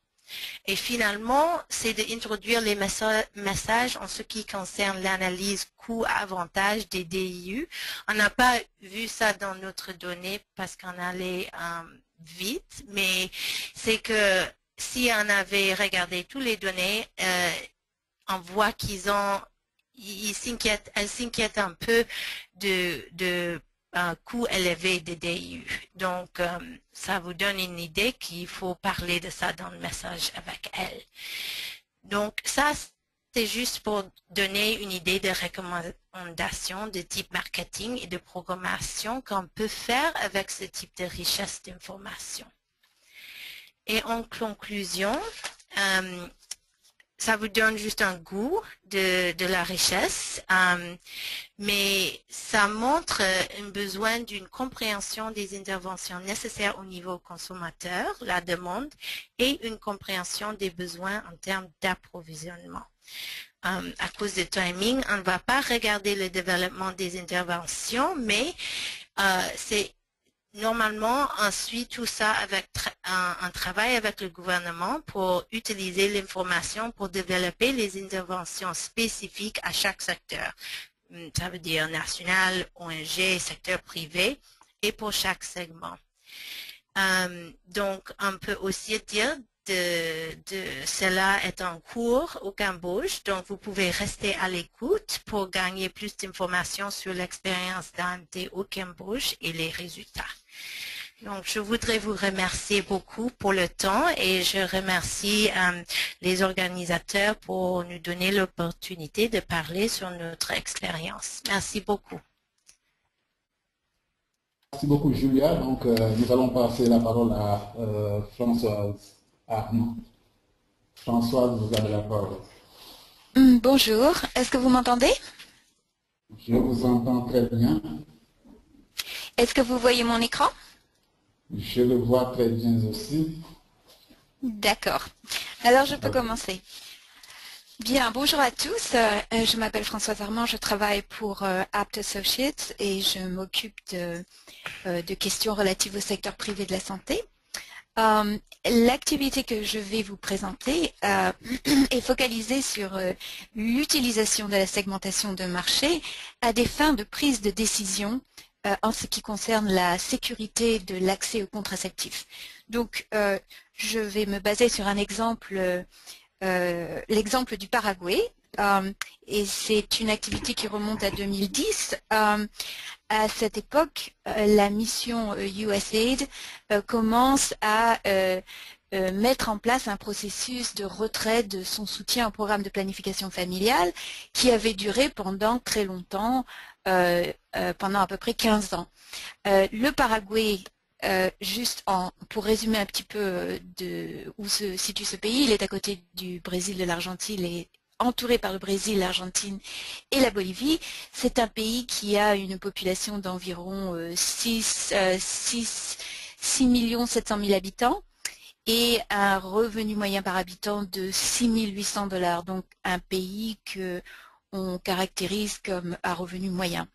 Et finalement, c'est d'introduire les messages en ce qui concerne l'analyse coût-avantage des DIU. On n'a pas vu ça dans notre donnée parce qu'on allait vite, mais c'est que si on avait regardé toutes les données, on voit elles s'inquiètent un peu de coût élevé des DIU. Donc, ça vous donne une idée qu'il faut parler de ça dans le message avec elles. Donc, ça, c'est juste pour donner une idée de recommandations de type marketing et de programmation qu'on peut faire avec ce type de richesse d'information. Et en conclusion, ça vous donne juste un goût de la richesse, mais ça montre un besoin d'une compréhension des interventions nécessaires au niveau consommateur, la demande, et une compréhension des besoins en termes d'approvisionnement. À cause du timing, on ne va pas regarder le développement des interventions, mais c'est normalement, on suit tout ça avec un travail avec le gouvernement pour utiliser l'information pour développer les interventions spécifiques à chaque secteur. Ça veut dire national, ONG, secteur privé et pour chaque segment. Donc, on peut aussi dire cela est en cours au Cambodge, donc vous pouvez rester à l'écoute pour gagner plus d'informations sur l'expérience d'AMT au Cambodge et les résultats. Donc, je voudrais vous remercier beaucoup pour le temps et je remercie les organisateurs pour nous donner l'opportunité de parler sur notre expérience. Merci beaucoup. Merci beaucoup, Julia. Donc, nous allons passer la parole à Françoise Armand. Françoise, vous avez la parole. Bonjour, est-ce que vous m'entendez? Je vous entends très bien. Est-ce que vous voyez mon écran? Je le vois très bien aussi. D'accord. Alors, je peux commencer. Bien, bonjour à tous. Je m'appelle Françoise Armand, je travaille pour Apt Associates et je m'occupe de questions relatives au secteur privé de la santé. L'activité que je vais vous présenter est focalisée sur l'utilisation de la segmentation de marché à des fins de prise de décision en ce qui concerne la sécurité de l'accès aux contraceptifs. Donc, je vais me baser sur un exemple, l'exemple du Paraguay, et c'est une activité qui remonte à 2010. À cette époque, la mission USAID commence à mettre en place un processus de retrait de son soutien au programme de planification familiale qui avait duré pendant très longtemps, pendant à peu près 15 ans. Le Paraguay, pour résumer un petit peu où se situe ce pays, il est à côté du Brésil, de l'Argentine et entouré par le Brésil, l'Argentine et la Bolivie. C'est un pays qui a une population d'environ 6 700 000 habitants et un revenu moyen par habitant de 6 800 $. Donc un pays que on caractérise comme un revenu moyen.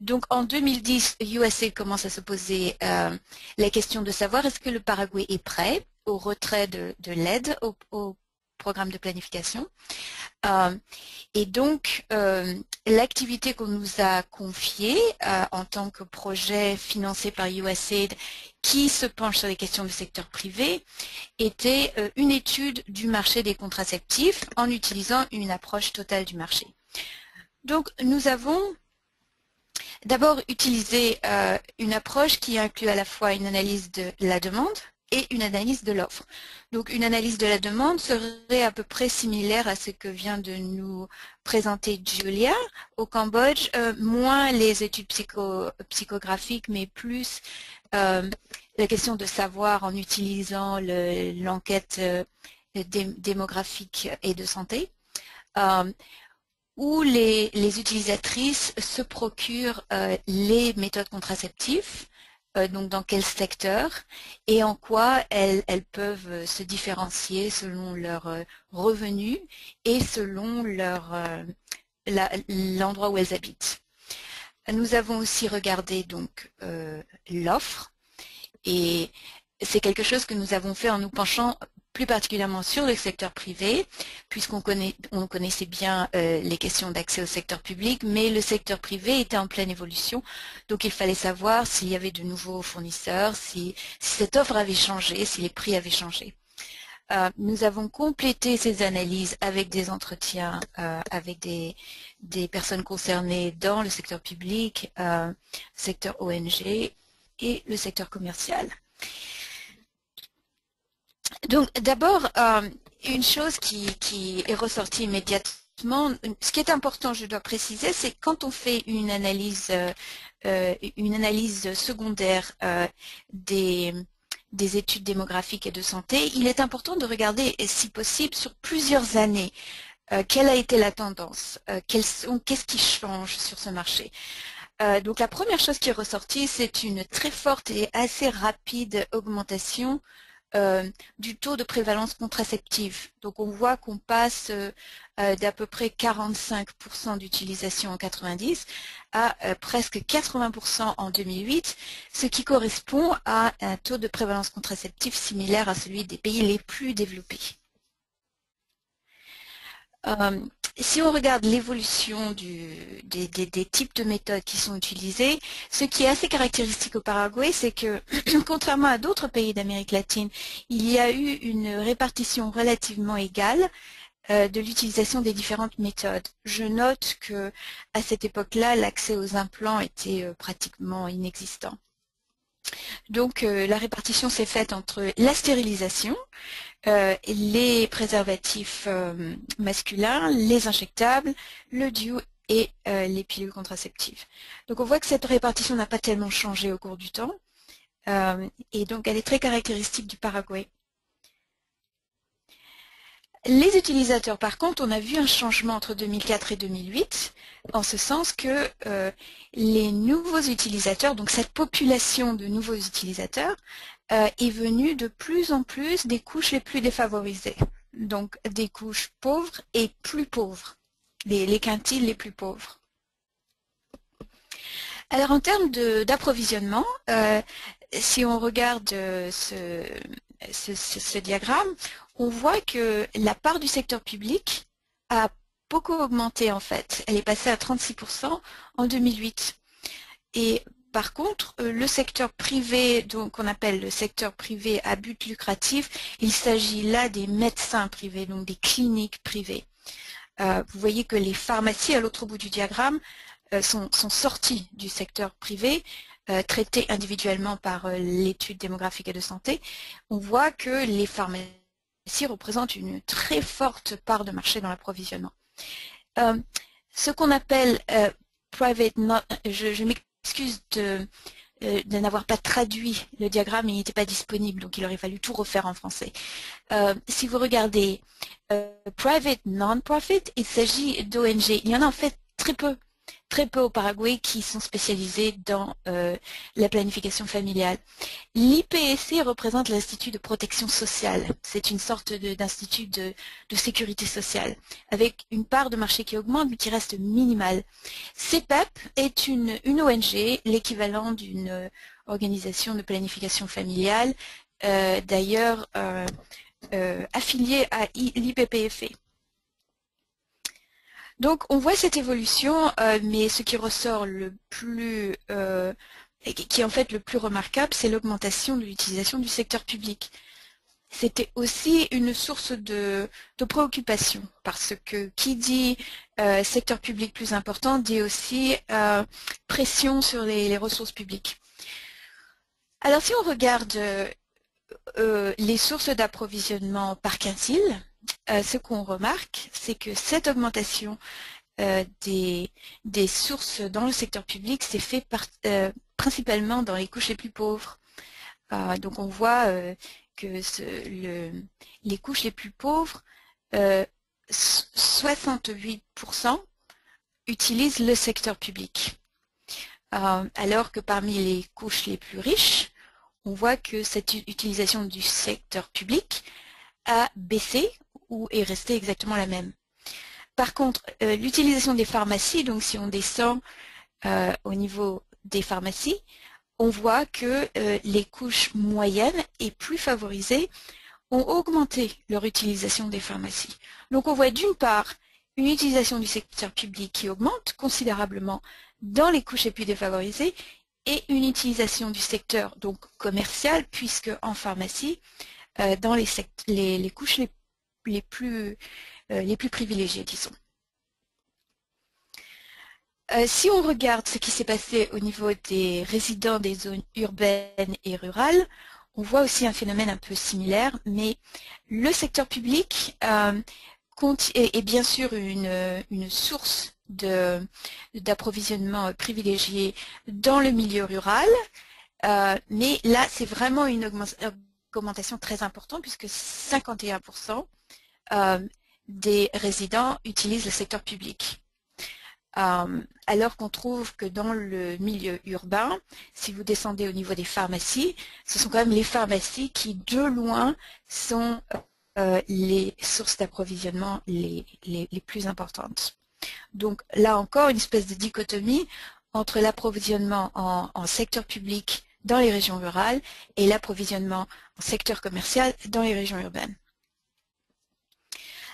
Donc en 2010, USA commence à se poser la question de savoir est-ce que le Paraguay est prêt au retrait de l'aide au programme de planification. Et donc, l'activité qu'on nous a confiée en tant que projet financé par USAID qui se penche sur les questions du secteur privé était une étude du marché des contraceptifs en utilisant une approche totale du marché. Donc, nous avons d'abord utilisé une approche qui inclut à la fois une analyse de la demande et une analyse de l'offre. Donc une analyse de la demande serait à peu près similaire à ce que vient de nous présenter Julia au Cambodge, moins les études psychographiques, mais plus la question de savoir en utilisant l'enquête démographique et de santé, où les utilisatrices se procurent les méthodes contraceptives, donc dans quel secteur et en quoi elles peuvent se différencier selon leurs revenus et selon l'endroit où elles habitent. Nous avons aussi regardé donc l'offre et c'est quelque chose que nous avons fait en nous penchant plus particulièrement sur le secteur privé, puisqu'on connaissait bien les questions d'accès au secteur public, mais le secteur privé était en pleine évolution, donc il fallait savoir s'il y avait de nouveaux fournisseurs, si cette offre avait changé, si les prix avaient changé. nous avons complété ces analyses avec des entretiens avec des personnes concernées dans le secteur public, secteur ONG et le secteur commercial. Donc d'abord, une chose qui est ressortie immédiatement, ce qui est important, je dois préciser, c'est quand on fait une analyse secondaire des études démographiques et de santé, il est important de regarder, si possible, sur plusieurs années, quelle a été la tendance, qu'est-ce qui change sur ce marché. Donc la première chose qui est ressortie, c'est une très forte et assez rapide augmentation du taux de prévalence contraceptive. Donc on voit qu'on passe d'à peu près 45% d'utilisation en 90 à presque 80% en 2008, ce qui correspond à un taux de prévalence contraceptive similaire à celui des pays les plus développés. Si on regarde l'évolution des types de méthodes qui sont utilisées, ce qui est assez caractéristique au Paraguay, c'est que, contrairement à d'autres pays d'Amérique latine, il y a eu une répartition relativement égale de l'utilisation des différentes méthodes. Je note que à cette époque-là, l'accès aux implants était pratiquement inexistant. Donc la répartition s'est faite entre la stérilisation, les préservatifs masculins, les injectables, le DIU et les pilules contraceptives. Donc on voit que cette répartition n'a pas tellement changé au cours du temps et donc elle est très caractéristique du Paraguay. Les utilisateurs, par contre, on a vu un changement entre 2004 et 2008, en ce sens que les nouveaux utilisateurs, donc cette population de nouveaux utilisateurs, est venue de plus en plus des couches les plus défavorisées, donc des couches pauvres et plus pauvres, les quintiles les plus pauvres. Alors en termes d'approvisionnement, si on regarde ce diagramme, on voit que la part du secteur public a beaucoup augmenté en fait. Elle est passée à 36% en 2008. Et par contre, le secteur privé, donc qu'on appelle le secteur privé à but lucratif, il s'agit là des médecins privés, donc des cliniques privées. Vous voyez que les pharmacies à l'autre bout du diagramme sont sorties du secteur privé, traitées individuellement par l'étude démographique et de santé. On voit que les pharmacies représentent une très forte part de marché dans l'approvisionnement. Ce qu'on appelle private, je m'excuse de n'avoir pas traduit le diagramme, il n'était pas disponible, donc il aurait fallu tout refaire en français. Si vous regardez private non-profit, il s'agit d'ONG. Il y en a en fait très peu au Paraguay qui sont spécialisés dans la planification familiale. L'IPSC représente l'Institut de protection sociale. C'est une sorte d'institut de sécurité sociale, avec une part de marché qui augmente mais qui reste minimale. CEPEP est une ONG, l'équivalent d'une organisation de planification familiale, d'ailleurs affiliée à l'IPPFE. Donc on voit cette évolution, mais ce qui ressort le plus, qui est en fait le plus remarquable, c'est l'augmentation de l'utilisation du secteur public. C'était aussi une source de préoccupation, parce que qui dit secteur public plus important dit aussi pression sur les ressources publiques. Alors si on regarde les sources d'approvisionnement par quintile, ce qu'on remarque, c'est que cette augmentation des sources dans le secteur public s'est fait principalement dans les couches les plus pauvres. Donc on voit que les couches les plus pauvres, 68% utilisent le secteur public. Alors que parmi les couches les plus riches, on voit que cette utilisation du secteur public a baissé ou est restée exactement la même. Par contre, l'utilisation des pharmacies, donc si on descend au niveau des pharmacies, on voit que les couches moyennes et plus favorisées ont augmenté leur utilisation des pharmacies. Donc on voit d'une part une utilisation du secteur public qui augmente considérablement dans les couches les plus défavorisées et une utilisation du secteur donc commercial, puisque en pharmacie, dans les couches les plus privilégiées, disons. Si on regarde ce qui s'est passé au niveau des résidents des zones urbaines et rurales, on voit aussi un phénomène un peu similaire, mais le secteur public est bien sûr une source d'approvisionnement privilégié dans le milieu rural, mais là c'est vraiment une augmentation très importante puisque 51% des résidents utilisent le secteur public. Alors qu'on trouve que dans le milieu urbain, si vous descendez au niveau des pharmacies, ce sont quand même les pharmacies qui, de loin, sont les sources d'approvisionnement les plus importantes. Donc là encore, une espèce de dichotomie entre l'approvisionnement en secteur public dans les régions rurales et l'approvisionnement en secteur commercial dans les régions urbaines.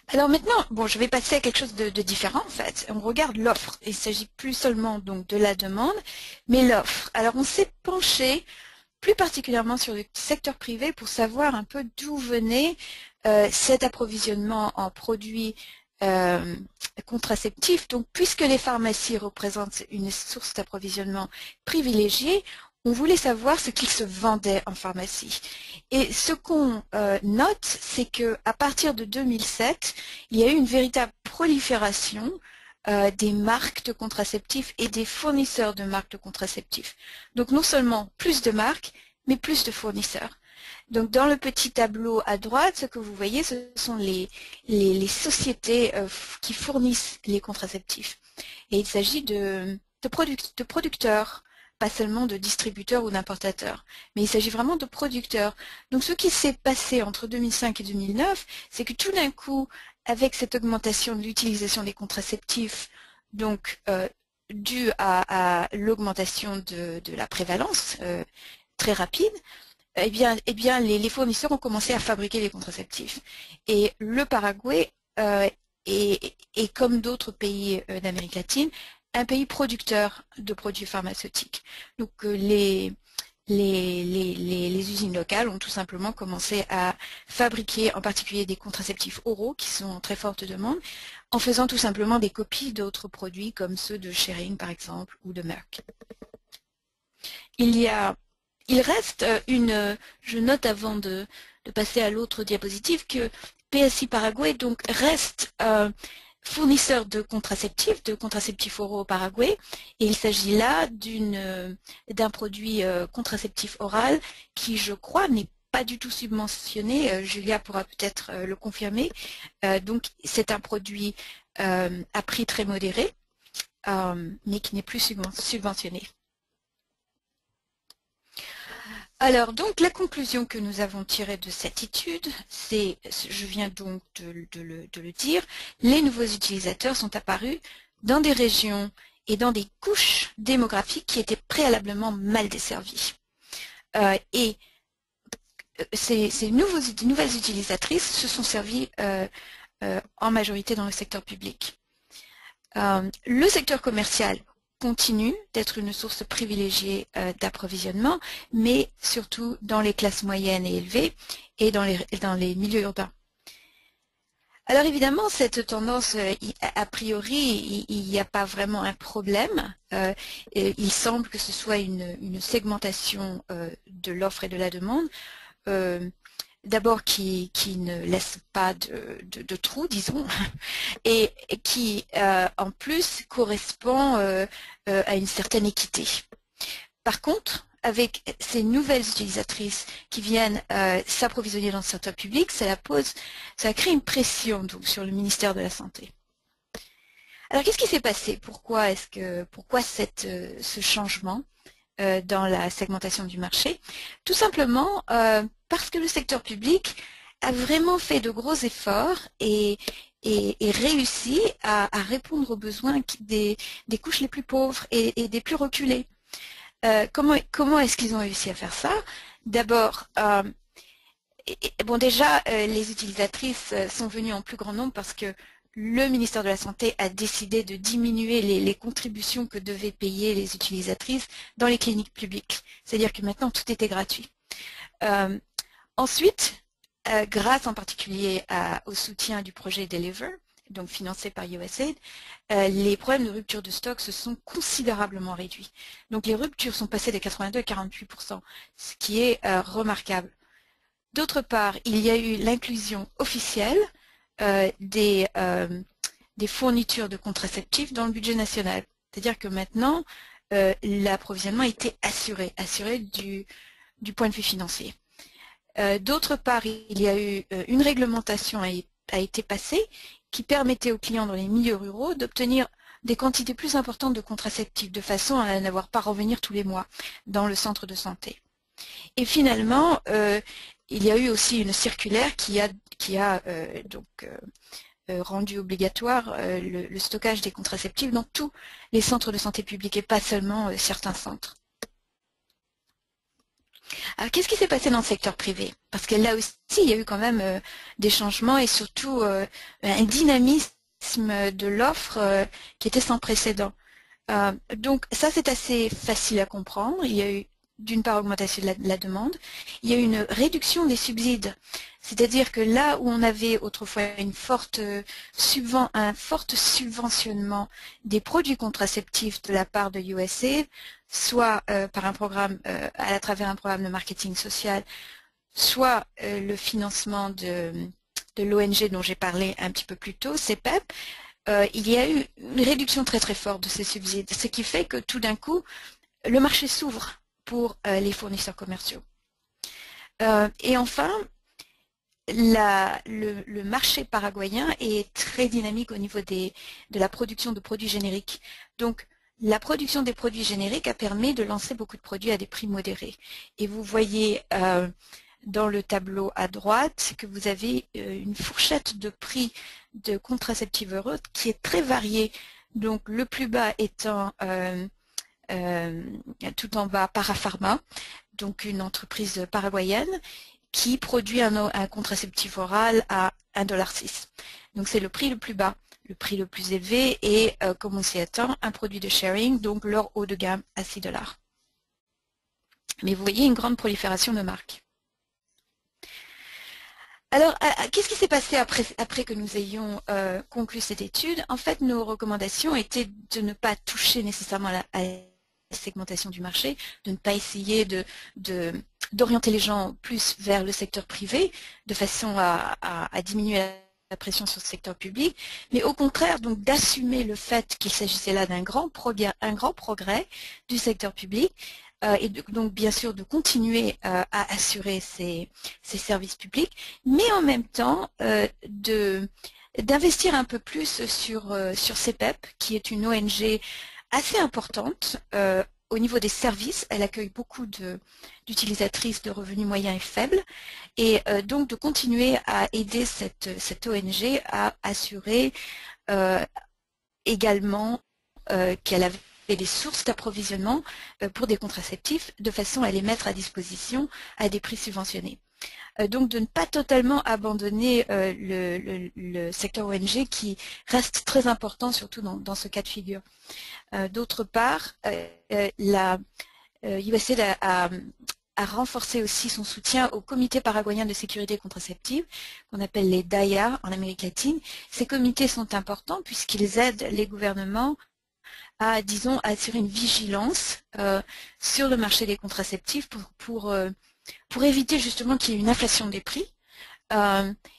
Alors maintenant, bon, je vais passer à quelque chose de différent en fait. On regarde l'offre. Il ne s'agit plus seulement donc de la demande, mais l'offre. Alors on s'est penché plus particulièrement sur le secteur privé pour savoir un peu d'où venait cet approvisionnement en produits contraceptifs. Donc puisque les pharmacies représentent une source d'approvisionnement privilégiée, on voulait savoir ce qu'ils se vendaient en pharmacie. Et ce qu'on note, c'est qu'à partir de 2007, il y a eu une véritable prolifération des marques de contraceptifs et des fournisseurs de marques de contraceptifs. Donc non seulement plus de marques, mais plus de fournisseurs. Donc dans le petit tableau à droite, ce que vous voyez, ce sont les sociétés qui fournissent les contraceptifs. Et il s'agit de producteurs, pas seulement de distributeurs ou d'importateurs, mais il s'agit vraiment de producteurs. Donc ce qui s'est passé entre 2005 et 2009, c'est que tout d'un coup, avec cette augmentation de l'utilisation des contraceptifs, donc due à l'augmentation de la prévalence très rapide, eh bien les fournisseurs ont commencé à fabriquer les contraceptifs. Et le Paraguay est comme d'autres pays d'Amérique latine, un pays producteur de produits pharmaceutiques. Donc les usines locales ont tout simplement commencé à fabriquer en particulier des contraceptifs oraux qui sont en très forte demande en faisant tout simplement des copies d'autres produits comme ceux de Schering par exemple ou de Merck. Il reste je note avant de passer à l'autre diapositive que PSI Paraguay donc reste fournisseur de contraceptifs oraux au Paraguay, et il s'agit là d'un produit contraceptif oral qui, je crois, n'est pas du tout subventionné. Julia pourra peut-être le confirmer. Donc, c'est un produit à prix très modéré, mais qui n'est plus subventionné. Alors, donc, la conclusion que nous avons tirée de cette étude, c'est, je viens donc de le dire, les nouveaux utilisateurs sont apparus dans des régions et dans des couches démographiques qui étaient préalablement mal desservies. Et ces nouvelles utilisatrices se sont servies en majorité dans le secteur public. Le secteur commercial continue d'être une source privilégiée d'approvisionnement, mais surtout dans les classes moyennes et élevées et dans les milieux urbains. Alors évidemment, cette tendance, a priori, il n'y a pas vraiment un problème. Il semble que ce soit une segmentation de l'offre et de la demande. D'abord qui ne laisse pas de trous, disons, et qui en plus correspond à une certaine équité. Par contre, avec ces nouvelles utilisatrices qui viennent s'approvisionner dans le secteur public, ça crée une pression donc, sur le ministère de la Santé. Alors qu'est-ce qui s'est passé? Pourquoi ce changement dans la segmentation du marché? Tout simplement parce que le secteur public a vraiment fait de gros efforts et réussi à répondre aux besoins des couches les plus pauvres et des plus reculées. Comment est-ce qu'ils ont réussi à faire ça? D'abord, bon déjà, les utilisatrices sont venues en plus grand nombre parce que le ministère de la Santé a décidé de diminuer les contributions que devaient payer les utilisatrices dans les cliniques publiques. C'est-à-dire que maintenant, tout était gratuit. Ensuite, grâce en particulier au soutien du projet Deliver, donc financé par USAID, les problèmes de rupture de stock se sont considérablement réduits. Donc les ruptures sont passées de 82 à 48%, ce qui est remarquable. D'autre part, il y a eu l'inclusion officielle des fournitures de contraceptifs dans le budget national. C'est-à-dire que maintenant, l'approvisionnement a été assuré du point de vue financier. D'autre part, il y a eu une réglementation a été passée qui permettait aux clients dans les milieux ruraux d'obtenir des quantités plus importantes de contraceptifs de façon à n'avoir pas à revenir tous les mois dans le centre de santé. Et finalement, il y a eu aussi une circulaire qui a rendu obligatoire le stockage des contraceptifs dans tous les centres de santé publics et pas seulement certains centres. Alors, qu'est-ce qui s'est passé dans le secteur privé? Parce que là aussi, il y a eu quand même des changements et surtout un dynamisme de l'offre qui était sans précédent. Donc, ça, c'est assez facile à comprendre. Il y a eu, d'une part, augmentation de la demande. Il y a eu une réduction des subsides. C'est-à-dire que là où on avait autrefois un fort subventionnement des produits contraceptifs de la part de USAID, soit par un programme, à travers un programme de marketing social, soit le financement de l'ONG dont j'ai parlé un petit peu plus tôt, CPEP, il y a eu une réduction très très forte de ces subsides, ce qui fait que tout d'un coup, le marché s'ouvre pour les fournisseurs commerciaux. Et enfin, le marché paraguayen est très dynamique au niveau de la production de produits génériques. Donc, la production des produits génériques a permis de lancer beaucoup de produits à des prix modérés. Et vous voyez dans le tableau à droite que vous avez une fourchette de prix de contraceptifs heureux qui est très variée. Donc, le plus bas étant tout en bas Parapharma, donc une entreprise paraguayenne qui produit un contraceptif oral à 1,06 $. Donc c'est le prix le plus bas. Le prix le plus élevé est, comme on s'y attend, un produit de sharing, donc leur haut de gamme à 6 $. Mais vous voyez une grande prolifération de marques. Alors, qu'est-ce qui s'est passé après que nous ayons conclu cette étude? En fait, nos recommandations étaient de ne pas toucher nécessairement à la segmentation du marché, de ne pas essayer d'orienter les gens plus vers le secteur privé de façon à diminuer la pression sur le secteur public, mais au contraire donc d'assumer le fait qu'il s'agissait là d'un grand progrès du secteur public et donc bien sûr de continuer à assurer ces services publics, mais en même temps d'investir un peu plus sur CPEP, qui est une ONG assez importante au niveau des services. Elle accueille beaucoup d'utilisatrices de revenus moyens et faibles, et donc de continuer à aider cette ONG à assurer également qu'elle avait des sources d'approvisionnement pour des contraceptifs de façon à les mettre à disposition à des prix subventionnés. Donc de ne pas totalement abandonner le secteur ONG qui reste très important, surtout dans ce cas de figure. D'autre part, la USAID a renforcé aussi son soutien au comité paraguayen de sécurité contraceptive, qu'on appelle les DAIA en Amérique latine. Ces comités sont importants puisqu'ils aident les gouvernements à, disons, à assurer une vigilance sur le marché des contraceptifs pour éviter justement qu'il y ait une inflation des prix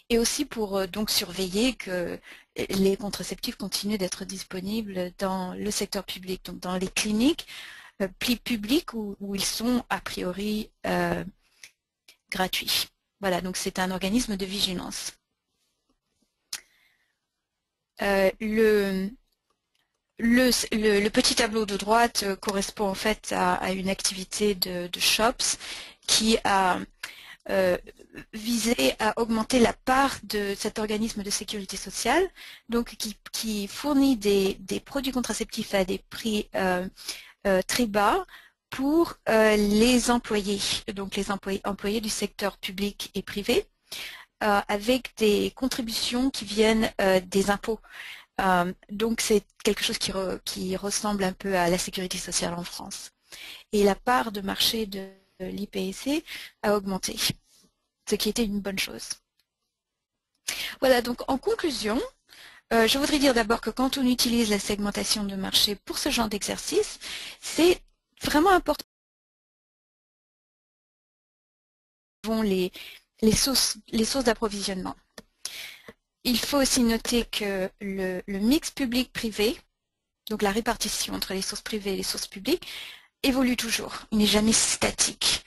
et aussi pour donc surveiller que les contraceptifs continuent d'être disponibles dans le secteur public, donc dans les cliniques publiques où ils sont a priori gratuits. Voilà, donc c'est un organisme de vigilance. Le petit tableau de droite correspond en fait à une activité de Shops qui a visé à augmenter la part de cet organisme de sécurité sociale, donc qui fournit des produits contraceptifs à des prix très bas pour les employés, donc les employés du secteur public et privé, avec des contributions qui viennent des impôts. Donc c'est quelque chose qui ressemble un peu à la sécurité sociale en France. Et la part de marché de l'IPSC a augmenté. ce qui était une bonne chose. Voilà, donc en conclusion, je voudrais dire d'abord que quand on utilise la segmentation de marché pour ce genre d'exercice, c'est vraiment important les sources d'approvisionnement. Il faut aussi noter que le mix public-privé, donc la répartition entre les sources privées et les sources publiques, évolue toujours. Il n'est jamais statique.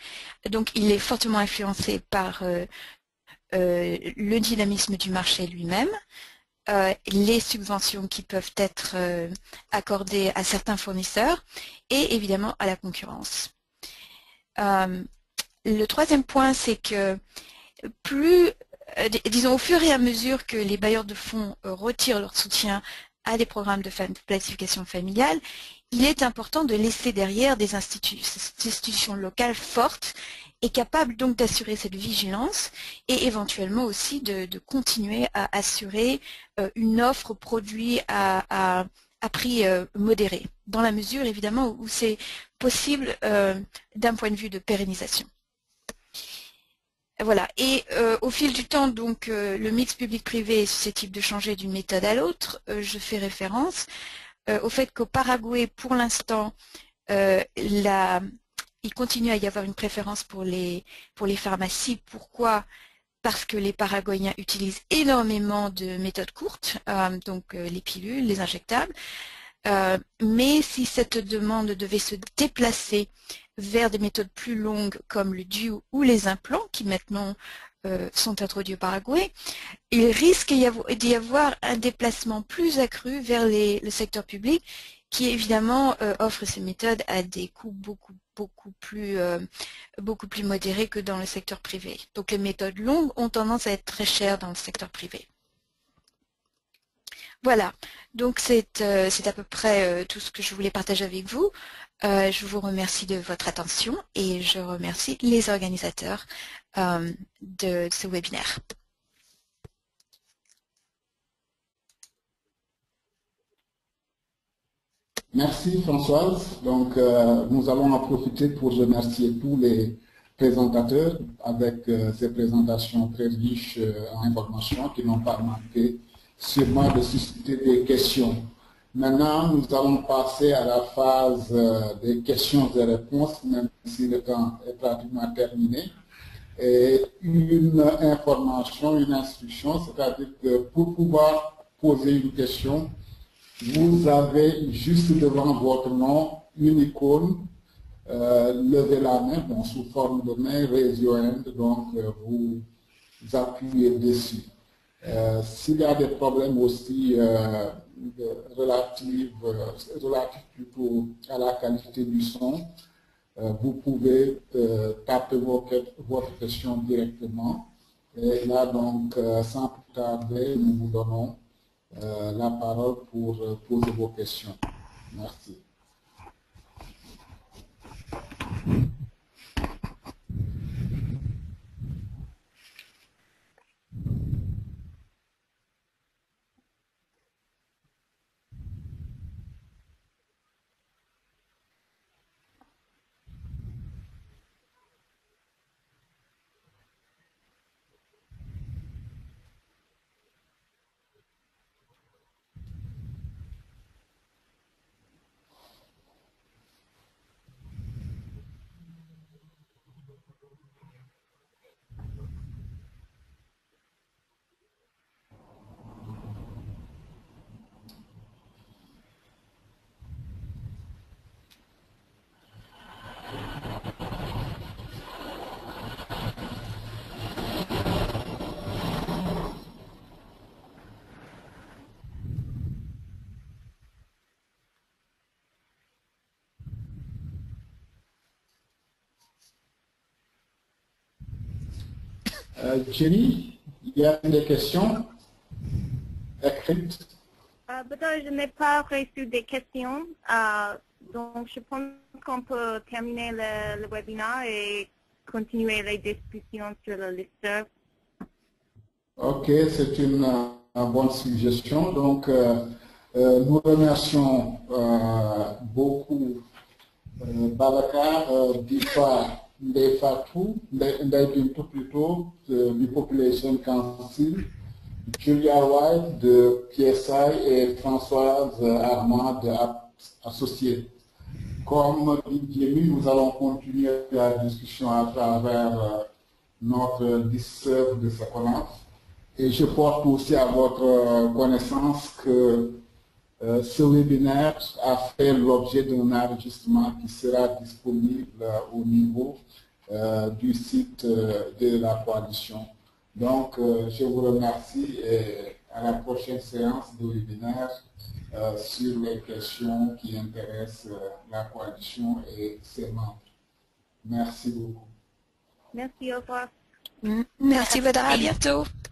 Donc il est fortement influencé par le dynamisme du marché lui-même, les subventions qui peuvent être accordées à certains fournisseurs et évidemment à la concurrence. Le troisième point, c'est que disons, au fur et à mesure que les bailleurs de fonds retirent leur soutien à des programmes de planification familiale, il est important de laisser derrière des institutions locales fortes et capables donc d'assurer cette vigilance et éventuellement aussi de continuer à assurer une offre produit à prix modéré, dans la mesure évidemment où c'est possible d'un point de vue de pérennisation. Voilà, et au fil du temps, donc, le mix public-privé est susceptible de changer d'une méthode à l'autre. Je fais référence au fait qu'au Paraguay, pour l'instant, il continue à y avoir une préférence pour les pharmacies. Pourquoi? Parce que les Paraguayens utilisent énormément de méthodes courtes, donc les pilules, les injectables. Mais si cette demande devait se déplacer vers des méthodes plus longues comme le DIU ou les implants, qui maintenant sont introduits au Paraguay, il risque d'y avoir un déplacement plus accru vers le secteur public, qui évidemment offre ces méthodes à des coûts beaucoup plus modérés que dans le secteur privé. Donc les méthodes longues ont tendance à être très chères dans le secteur privé. Voilà, donc c'est à peu près tout ce que je voulais partager avec vous. Je vous remercie de votre attention et je remercie les organisateurs de ce webinaire. Merci Françoise. Donc nous allons en profiter pour remercier tous les présentateurs avec ces présentations très riches en informations qui n'ont pas manqué sûrement de susciter des questions. Maintenant, nous allons passer à la phase des questions et réponses, même si le temps est pratiquement terminé. Et une information, une instruction, c'est-à-dire que pour pouvoir poser une question, vous avez juste devant votre nom une icône, levez la main, bon, sous forme de main, raise your hand, donc vous appuyez dessus. S'il y a des problèmes aussi relatifs plutôt à la qualité du son, vous pouvez taper votre question directement. Et là, donc, sans plus tarder, nous vous donnons la parole pour poser vos questions. Merci. Jenny, il y a des questions écrites? Peut-être je n'ai pas reçu des questions, donc je pense qu'on peut terminer le webinaire et continuer les discussions sur le listeur. Ok, c'est une bonne suggestion. Donc, nous remercions beaucoup Babacar, Difa Ndeye Fatou, Ndeye Bintou plutôt, du Population Council, Julia White de PSI et Françoise Armand de Associés. Comme dit, nous allons continuer la discussion à travers notre listserv de Saconas. Et je porte aussi à votre connaissance que ce webinaire a fait l'objet d'un enregistrement qui sera disponible au niveau du site de la coalition. Donc, je vous remercie et à la prochaine séance de webinaire sur les questions qui intéressent la coalition et ses membres. Merci beaucoup. Merci, au revoir. Merci, Vedra. À bientôt.